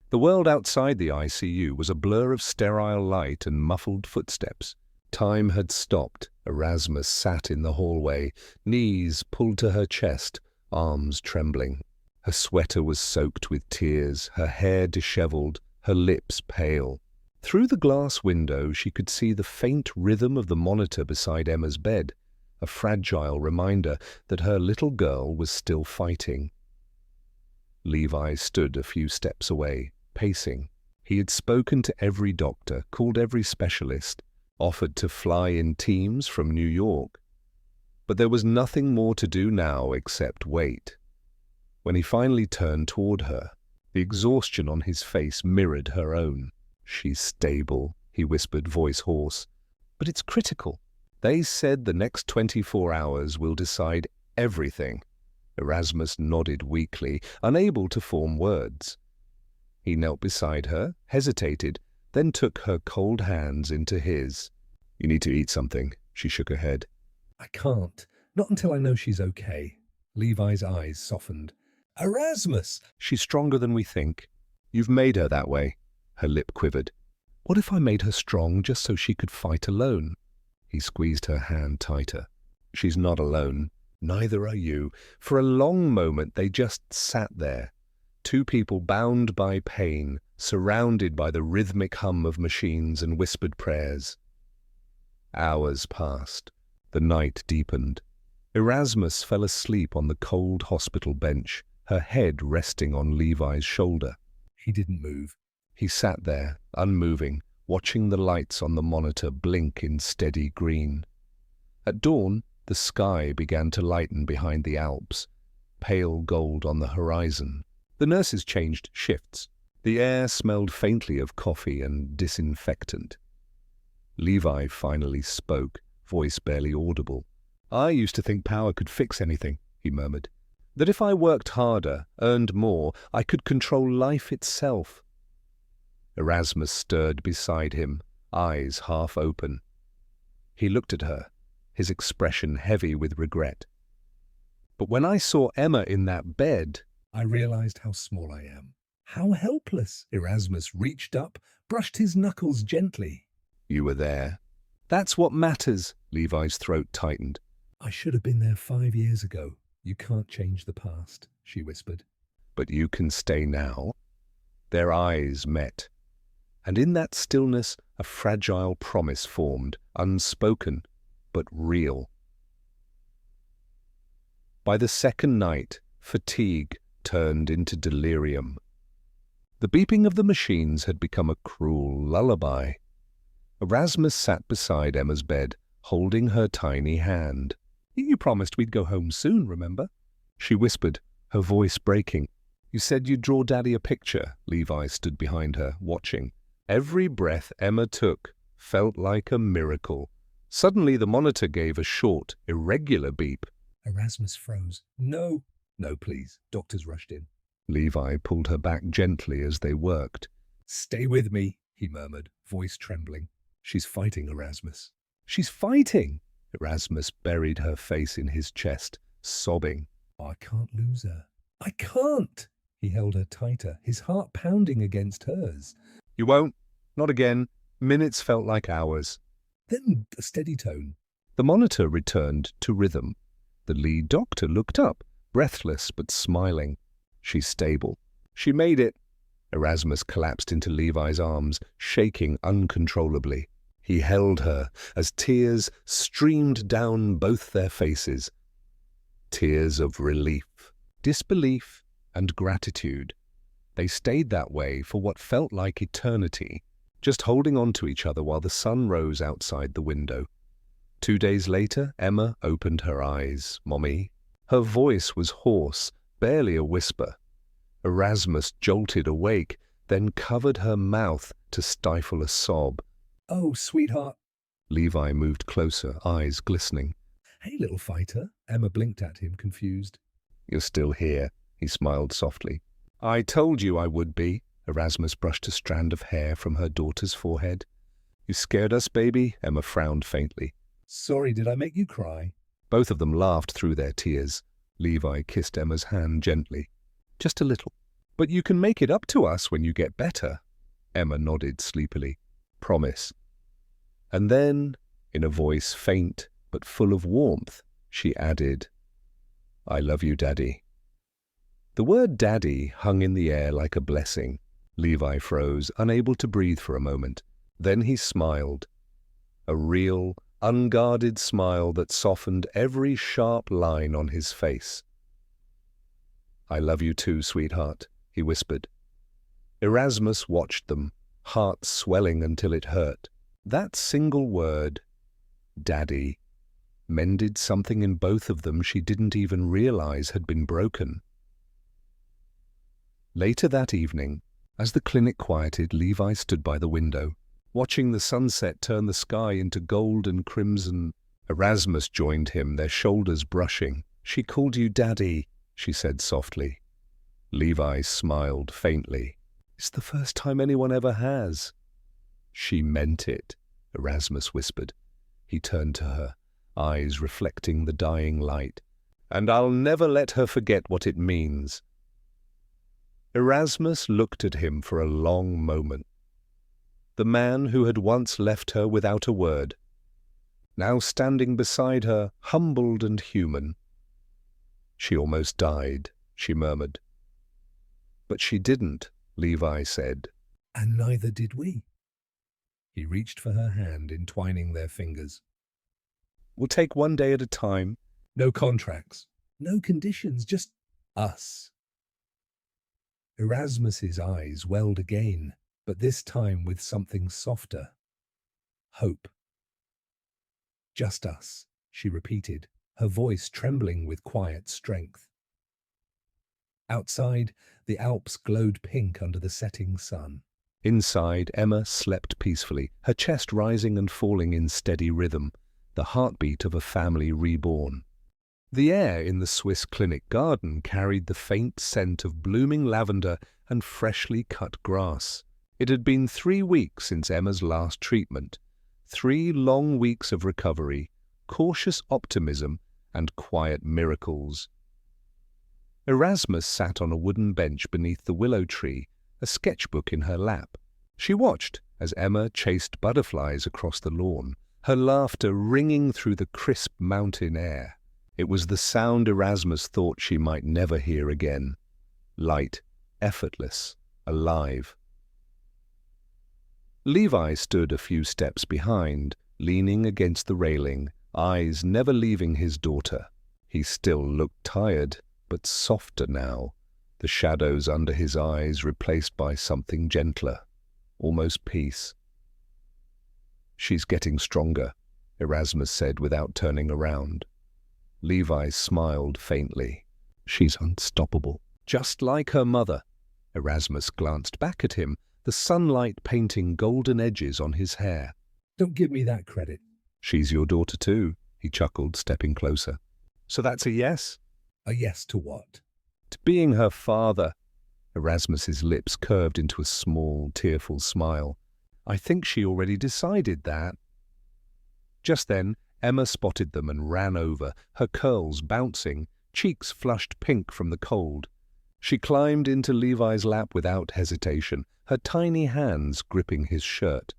The world outside the ICU was a blur of sterile light and muffled footsteps. Time had stopped. Erasmus sat in the hallway, knees pulled to her chest, arms trembling. Her sweater was soaked with tears, her hair disheveled, her lips pale. Through the glass window she could see the faint rhythm of the monitor beside Emma's bed, a fragile reminder that her little girl was still fighting. Levi stood a few steps away, pacing. He had spoken to every doctor, called every specialist, offered to fly in teams from New York. But there was nothing more to do now except wait. When he finally turned toward her, the exhaustion on his face mirrored her own. "She's stable," he whispered, voice hoarse. "But it's critical. They said the next 24 hours will decide everything." Erasmus nodded weakly, unable to form words. He knelt beside her, hesitated, then took her cold hands into his. "You need to eat something." She shook her head. "I can't. Not until I know she's okay." Levi's eyes softened. "Erasmus!" "She's stronger than we think. You've made her that way." Her lip quivered. "What if I made her strong just so she could fight alone?" He squeezed her hand tighter. "She's not alone. Neither are you." For a long moment they just sat there, two people bound by pain, surrounded by the rhythmic hum of machines and whispered prayers. Hours passed. The night deepened. Erasmus fell asleep on the cold hospital bench, her head resting on Levi's shoulder. He didn't move. He sat there, unmoving, watching the lights on the monitor blink in steady green. At dawn, the sky began to lighten behind the Alps, pale gold on the horizon. The nurses changed shifts. The air smelled faintly of coffee and disinfectant. Levi finally spoke, voice barely audible. "I used to think power could fix anything," he murmured. "That if I worked harder, earned more, I could control life itself." Erasmus stirred beside him, eyes half open. He looked at her, his expression heavy with regret. "But when I saw Emma in that bed," I realized how small I am. How helpless. Erasmus reached up, brushed his knuckles gently. "You were there." "That's what matters." Levi's throat tightened. "I should have been there 5 years ago. You can't change the past," she whispered. "But you can stay now." Their eyes met. And in that stillness, a fragile promise formed, unspoken, but real. By the second night, fatigue turned into delirium. The beeping of the machines had become a cruel lullaby. Erasmus sat beside Emma's bed, holding her tiny hand. "You promised we'd go home soon, remember?" she whispered, her voice breaking. "You said you'd draw Daddy a picture." Levi stood behind her, watching. Every breath Emma took felt like a miracle. Suddenly the monitor gave a short, irregular beep. Erasmus froze. "No." "No, please." Doctors rushed in. Levi pulled her back gently as they worked. "Stay with me," he murmured, voice trembling. "She's fighting, Erasmus." "She's fighting!" Erasmus buried her face in his chest, sobbing. "I can't lose her. I can't!" He held her tighter, his heart pounding against hers. "You won't. Not again." Minutes felt like hours. Then a steady tone. The monitor returned to rhythm. The lead doctor looked up, breathless but smiling. She's stable. She made it. Erasmus collapsed into Levi's arms, shaking uncontrollably. He held her as tears streamed down both their faces. Tears of relief, disbelief, and gratitude. They stayed that way for what felt like eternity, just holding on to each other while the sun rose outside the window. 2 days later, Emma opened her eyes. "Mommy." Her voice was hoarse, barely a whisper. Erasmus jolted awake, then covered her mouth to stifle a sob. "Oh, sweetheart." Levi moved closer, eyes glistening. "Hey, little fighter." Emma blinked at him, confused. "You're still here," he smiled softly. "I told you I would be." Erasmus brushed a strand of hair from her daughter's forehead. "You scared us, baby?" Emma frowned faintly. "Sorry, did I make you cry?" Both of them laughed through their tears. Levi kissed Emma's hand gently. "Just a little. But you can make it up to us when you get better." Emma nodded sleepily. "Promise." And then, in a voice faint but full of warmth, she added, "I love you, Daddy." The word Daddy hung in the air like a blessing. Levi froze, unable to breathe for a moment. Then he smiled. A real, unguarded smile that softened every sharp line on his face. "I love you too, sweetheart," he whispered. Erasmus watched them, heart swelling until it hurt. That single word, Daddy, mended something in both of them she didn't even realize had been broken. Later that evening, as the clinic quieted, Levi stood by the window, watching the sunset turn the sky into gold and crimson. Erasmus joined him, their shoulders brushing. "She called you Daddy," she said softly. Levi smiled faintly. "It's the first time anyone ever has." "She meant it," Erasmus whispered. He turned to her, eyes reflecting the dying light. "And I'll never let her forget what it means." Erasmus looked at him for a long moment. The man who had once left her without a word, now standing beside her, humbled and human. "She almost died," she murmured. "But she didn't," Levi said. "And neither did we." He reached for her hand, entwining their fingers. "We'll take one day at a time." "No contracts, no conditions, just us." Erasmus's eyes welled again, but this time with something softer. Hope. "Just us," she repeated, her voice trembling with quiet strength. Outside, the Alps glowed pink under the setting sun. Inside, Emma slept peacefully, her chest rising and falling in steady rhythm, the heartbeat of a family reborn. The air in the Swiss clinic garden carried the faint scent of blooming lavender and freshly cut grass. It had been 3 weeks since Emma's last treatment, 3 long weeks of recovery, cautious optimism, and quiet miracles. Erasmus sat on a wooden bench beneath the willow tree, a sketchbook in her lap. She watched as Emma chased butterflies across the lawn, her laughter ringing through the crisp mountain air. It was the sound Erasmus thought she might never hear again. Light, effortless, alive. Levi stood a few steps behind, leaning against the railing, eyes never leaving his daughter. He still looked tired, but softer now, the shadows under his eyes replaced by something gentler, almost peace. "She's getting stronger," Erasmus said without turning around. Levi smiled faintly. "She's unstoppable, just like her mother." Erasmus glanced back at him, the sunlight painting golden edges on his hair. "Don't give me that credit." "She's your daughter too," he chuckled, stepping closer. "So that's a yes?" "A yes to what?" "To being her father." Erasmus's lips curved into a small, tearful smile. "I think she already decided that." Just then, Emma spotted them and ran over, her curls bouncing, cheeks flushed pink from the cold. She climbed into Levi's lap without hesitation, her tiny hands gripping his shirt.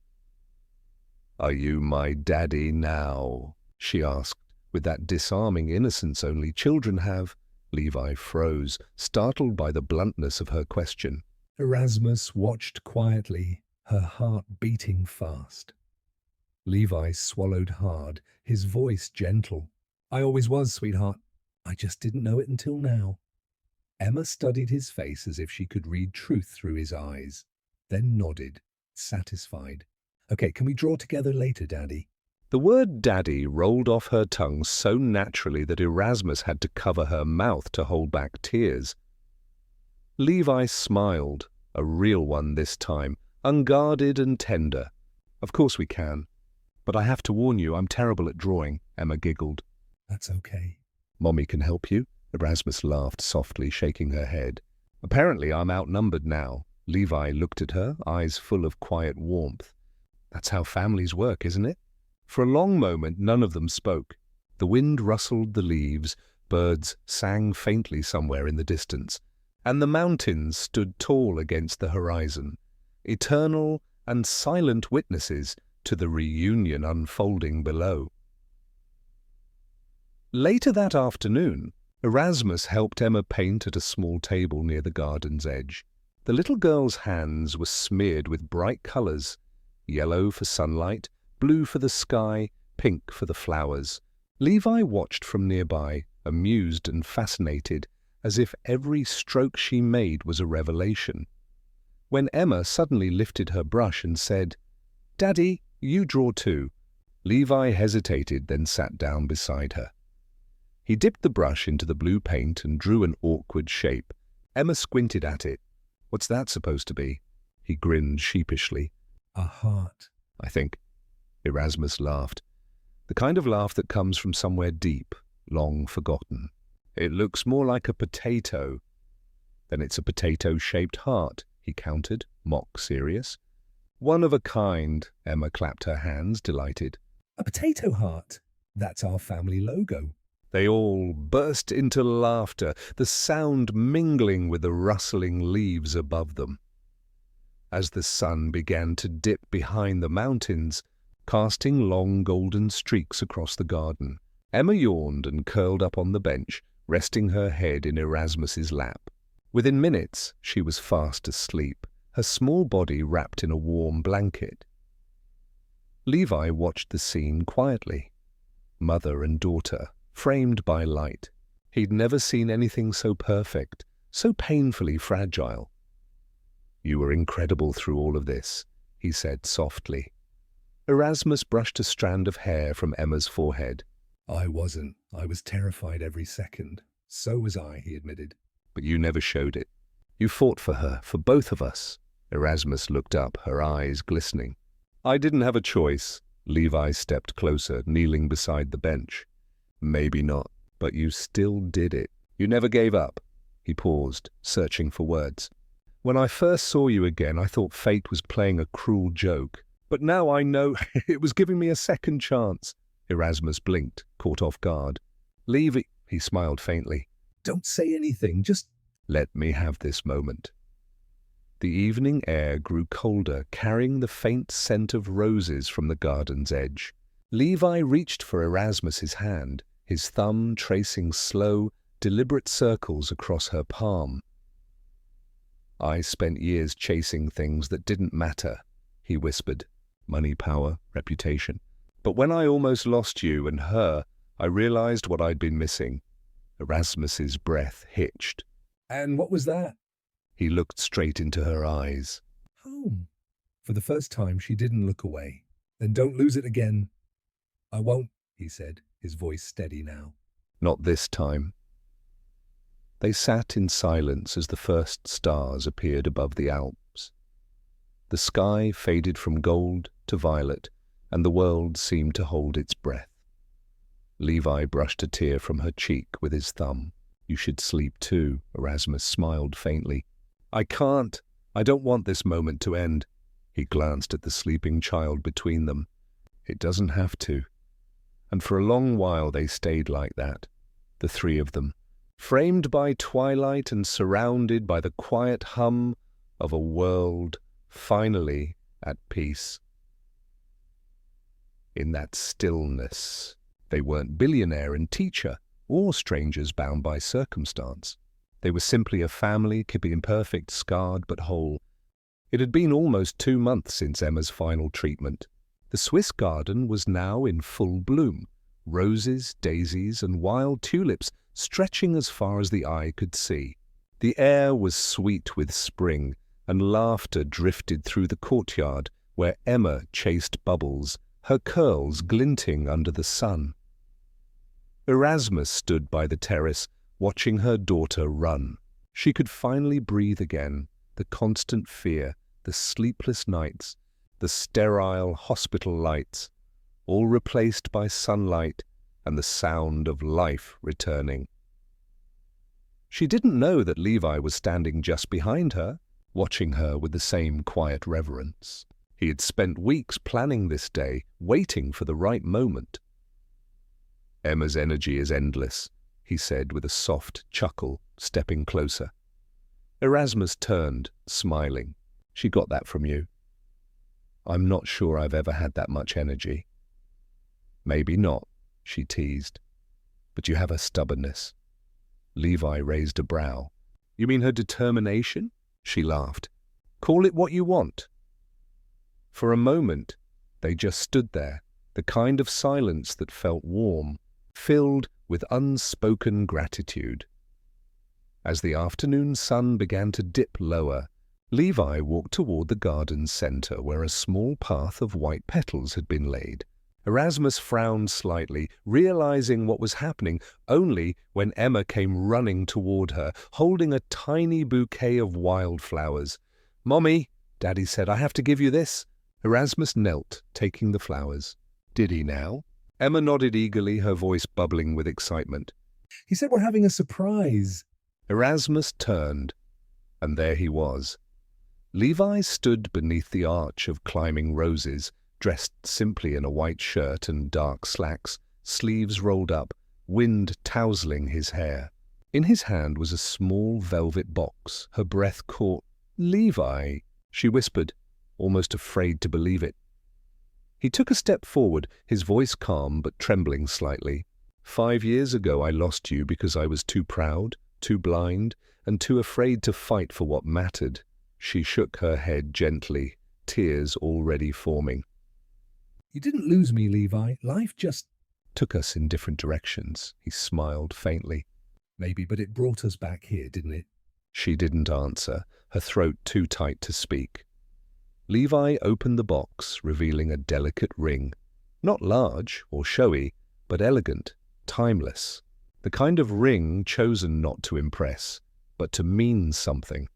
"Are you my daddy now?" she asked, with that disarming innocence only children have. Levi froze, startled by the bluntness of her question. Erasmus watched quietly, her heart beating fast. Levi swallowed hard, his voice gentle. "I always was, sweetheart. I just didn't know it until now." Emma studied his face as if she could read truth through his eyes, then nodded, satisfied. "Okay, can we draw together later, Daddy?" The word daddy rolled off her tongue so naturally that Erasmus had to cover her mouth to hold back tears. Levi smiled, a real one this time, unguarded and tender. "Of course we can. But I have to warn you, I'm terrible at drawing," Emma giggled. "That's okay." "Mommy can help you?" Erasmus laughed softly, shaking her head. "Apparently I'm outnumbered now." Levi looked at her, eyes full of quiet warmth. "That's how families work, isn't it?" For a long moment, none of them spoke. The wind rustled the leaves, birds sang faintly somewhere in the distance, and the mountains stood tall against the horizon, eternal and silent witnesses to the reunion unfolding below. Later that afternoon, Erasmus helped Emma paint at a small table near the garden's edge. The little girl's hands were smeared with bright colors, yellow for sunlight, blue for the sky, pink for the flowers. Levi watched from nearby, amused and fascinated, as if every stroke she made was a revelation. When Emma suddenly lifted her brush and said, "Daddy, you draw too," Levi hesitated, then sat down beside her. He dipped the brush into the blue paint and drew an awkward shape. Emma squinted at it. "What's that supposed to be?" He grinned sheepishly. "A heart." "I think." Erasmus laughed. The kind of laugh that comes from somewhere deep, long forgotten. "It looks more like a potato." "Then it's a potato-shaped heart," he countered, mock serious. "One of a kind," Emma clapped her hands, delighted. "A potato heart? That's our family logo." They all burst into laughter, the sound mingling with the rustling leaves above them. As the sun began to dip behind the mountains, casting long golden streaks across the garden, Emma yawned and curled up on the bench, resting her head in Erasmus's lap. Within minutes, she was fast asleep, her small body wrapped in a warm blanket. Levi watched the scene quietly. Mother and daughter, framed by light. He'd never seen anything so perfect, so painfully fragile. "You were incredible through all of this," he said softly. Erasmus brushed a strand of hair from Emma's forehead. "I wasn't. I was terrified every second. So was I," he admitted. "But you never showed it. You fought for her, for both of us." Erasmus looked up, her eyes glistening. "I didn't have a choice." Levi stepped closer, kneeling beside the bench. "Maybe not, but you still did it. You never gave up." He paused, searching for words. "When I first saw you again, I thought fate was playing a cruel joke. But now I know it was giving me a second chance." Erasmus blinked, caught off guard. "Levi," he smiled faintly. "Don't say anything, just—" "Let me have this moment." The evening air grew colder, carrying the faint scent of roses from the garden's edge. Levi reached for Erasmus's hand, his thumb tracing slow, deliberate circles across her palm. "I spent years chasing things that didn't matter," he whispered. "Money, power, reputation. But when I almost lost you and her, I realized what I'd been missing." Erasmus's breath hitched. "And what was that?" He looked straight into her eyes. "Home." For the first time, she didn't look away. "Then don't lose it again." "I won't," he said, his voice steady now. "Not this time." They sat in silence as the first stars appeared above the Alps. The sky faded from gold to violet, and the world seemed to hold its breath. Levi brushed a tear from her cheek with his thumb. "You should sleep too," Erasmus smiled faintly. "I can't. I don't want this moment to end." He glanced at the sleeping child between them. "It doesn't have to." And for a long while they stayed like that, the three of them, framed by twilight and surrounded by the quiet hum of a world finally at peace. in that stillness. They weren't billionaire and teacher, or strangers bound by circumstance. They were simply a family, could be imperfect, scarred but whole. It had been almost 2 months since Emma's final treatment. The Swiss garden was now in full bloom. Roses, daisies, and wild tulips stretching as far as the eye could see. The air was sweet with spring, and laughter drifted through the courtyard where Emma chased bubbles, her curls glinting under the sun. Erasmus stood by the terrace, watching her daughter run. She could finally breathe again. The constant fear, the sleepless nights, the sterile hospital lights, all replaced by sunlight and the sound of life returning. She didn't know that Levi was standing just behind her, watching her with the same quiet reverence. He had spent weeks planning this day, waiting for the right moment. "Emma's energy is endless," he said with a soft chuckle, stepping closer. Erasmus turned, smiling. "She got that from you." "I'm not sure I've ever had that much energy." "Maybe not," she teased. "But you have her stubbornness." Levi raised a brow. "You mean her determination?" She laughed. "Call it what you want." For a moment, they just stood there, the kind of silence that felt warm, filled with unspoken gratitude. As the afternoon sun began to dip lower, Levi walked toward the garden's center where a small path of white petals had been laid. Erasmus frowned slightly, realizing what was happening only when Emma came running toward her, holding a tiny bouquet of wildflowers. "Mommy," Daddy said, "I have to give you this." Erasmus knelt, taking the flowers. "Did he now?" Emma nodded eagerly, her voice bubbling with excitement. "He said we're having a surprise." Erasmus turned, and there he was. Levi stood beneath the arch of climbing roses, dressed simply in a white shirt and dark slacks, sleeves rolled up, wind tousling his hair. In his hand was a small velvet box. Her breath caught. "Levi," she whispered, almost afraid to believe it. He took a step forward, his voice calm but trembling slightly. "5 years ago I lost you because I was too proud, too blind, and too afraid to fight for what mattered." She shook her head gently, tears already forming. "You didn't lose me, Levi. Life just "Took us in different directions," he smiled faintly. maybe, but it brought us back here, didn't it?" She didn't answer, her throat too tight to speak. Levi opened the box, revealing a delicate ring. Not large or showy, but elegant, timeless. The kind of ring chosen not to impress, but to mean something.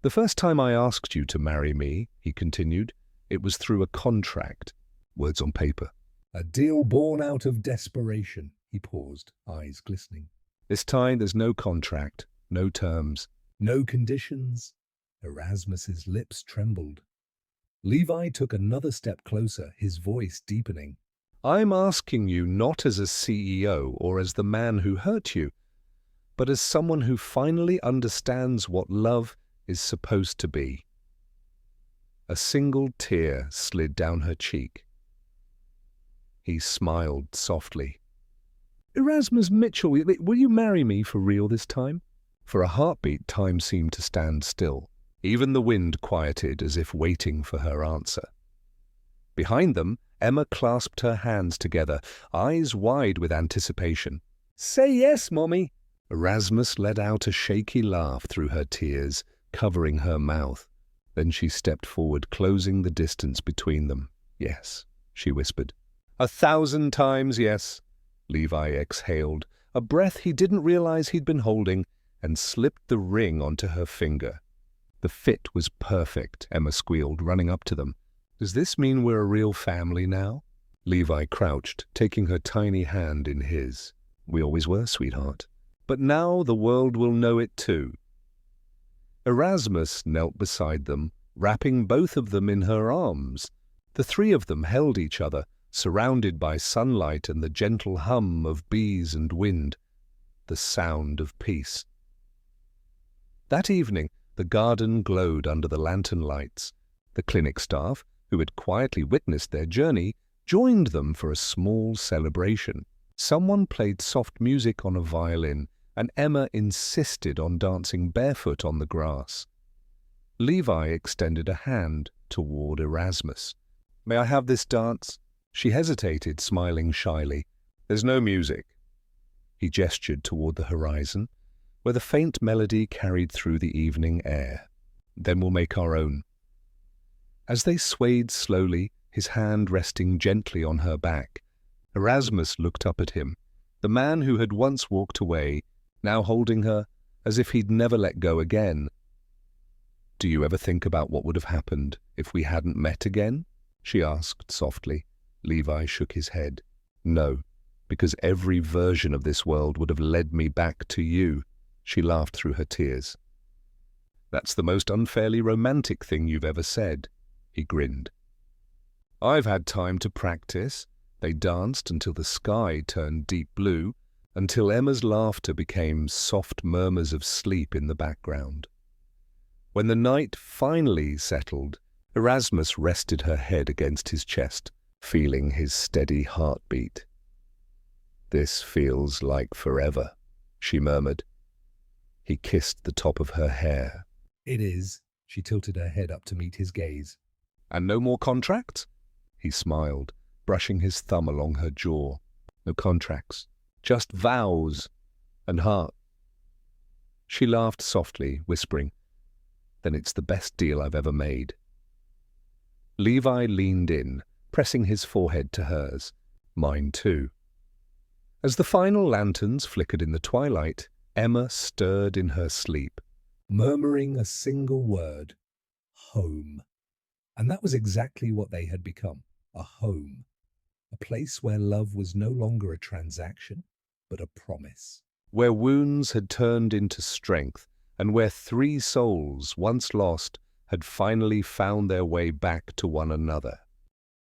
"The first time I asked you to marry me," he continued, "it was through a contract." Words on paper. "A deal born out of desperation." He paused, eyes glistening. "This time there's no contract, no terms." "No conditions?" Erasmus's lips trembled. Levi took another step closer, his voice deepening. "I'm asking you not as a CEO or as the man who hurt you, but as someone who finally understands what love is supposed to be." A single tear slid down her cheek. He smiled softly. "Erasmus Mitchell, will you marry me for real this time?" For a heartbeat, time seemed to stand still. Even the wind quieted as if waiting for her answer. Behind them, Emma clasped her hands together, eyes wide with anticipation. "Say yes, Mommy!" Erasmus let out a shaky laugh through her tears, covering her mouth. Then she stepped forward, closing the distance between them. "Yes," she whispered. 1,000 times yes." Levi exhaled, a breath he didn't realize he'd been holding, and slipped the ring onto her finger. The fit was perfect, Emma squealed, running up to them. "Does this mean we're a real family now?" Levi crouched, taking her tiny hand in his. "We always were, sweetheart. But now the world will know it too." Erasmus knelt beside them, wrapping both of them in her arms. The three of them held each other, surrounded by sunlight and the gentle hum of bees and wind, the sound of peace. That evening, the garden glowed under the lantern lights. The clinic staff, who had quietly witnessed their journey, joined them for a small celebration. Someone played soft music on a violin, and Emma insisted on dancing barefoot on the grass. Levi extended a hand toward Erasmus. "May I have this dance?" She hesitated, smiling shyly. "There's no music." He gestured toward the horizon, where the faint melody carried through the evening air. "Then we'll make our own." As they swayed slowly, his hand resting gently on her back, Erasmus looked up at him, the man who had once walked away, now holding her as if he'd never let go again. "Do you ever think about what would have happened if we hadn't met again?" she asked softly. Levi shook his head. "No, because every version of this world would have led me back to you." She laughed through her tears. "That's the most unfairly romantic thing you've ever said," he grinned. "I've had time to practice." They danced until the sky turned deep blue, until Emma's laughter became soft murmurs of sleep in the background. When the night finally settled, Erasmus rested her head against his chest, feeling his steady heartbeat. "This feels like forever," she murmured. He kissed the top of her hair. "It is." She tilted her head up to meet his gaze. "And no more contracts?" He smiled, brushing his thumb along her jaw. "No contracts, just vows and heart." She laughed softly, whispering, "Then it's the best deal I've ever made." Levi leaned in, pressing his forehead to hers. "Mine too." As the final lanterns flickered in the twilight, Emma stirred in her sleep, murmuring a single word: home. And that was exactly what they had become, a home. A place where love was no longer a transaction, but a promise. where wounds had turned into strength, and where three souls, once lost, had finally found their way back to one another.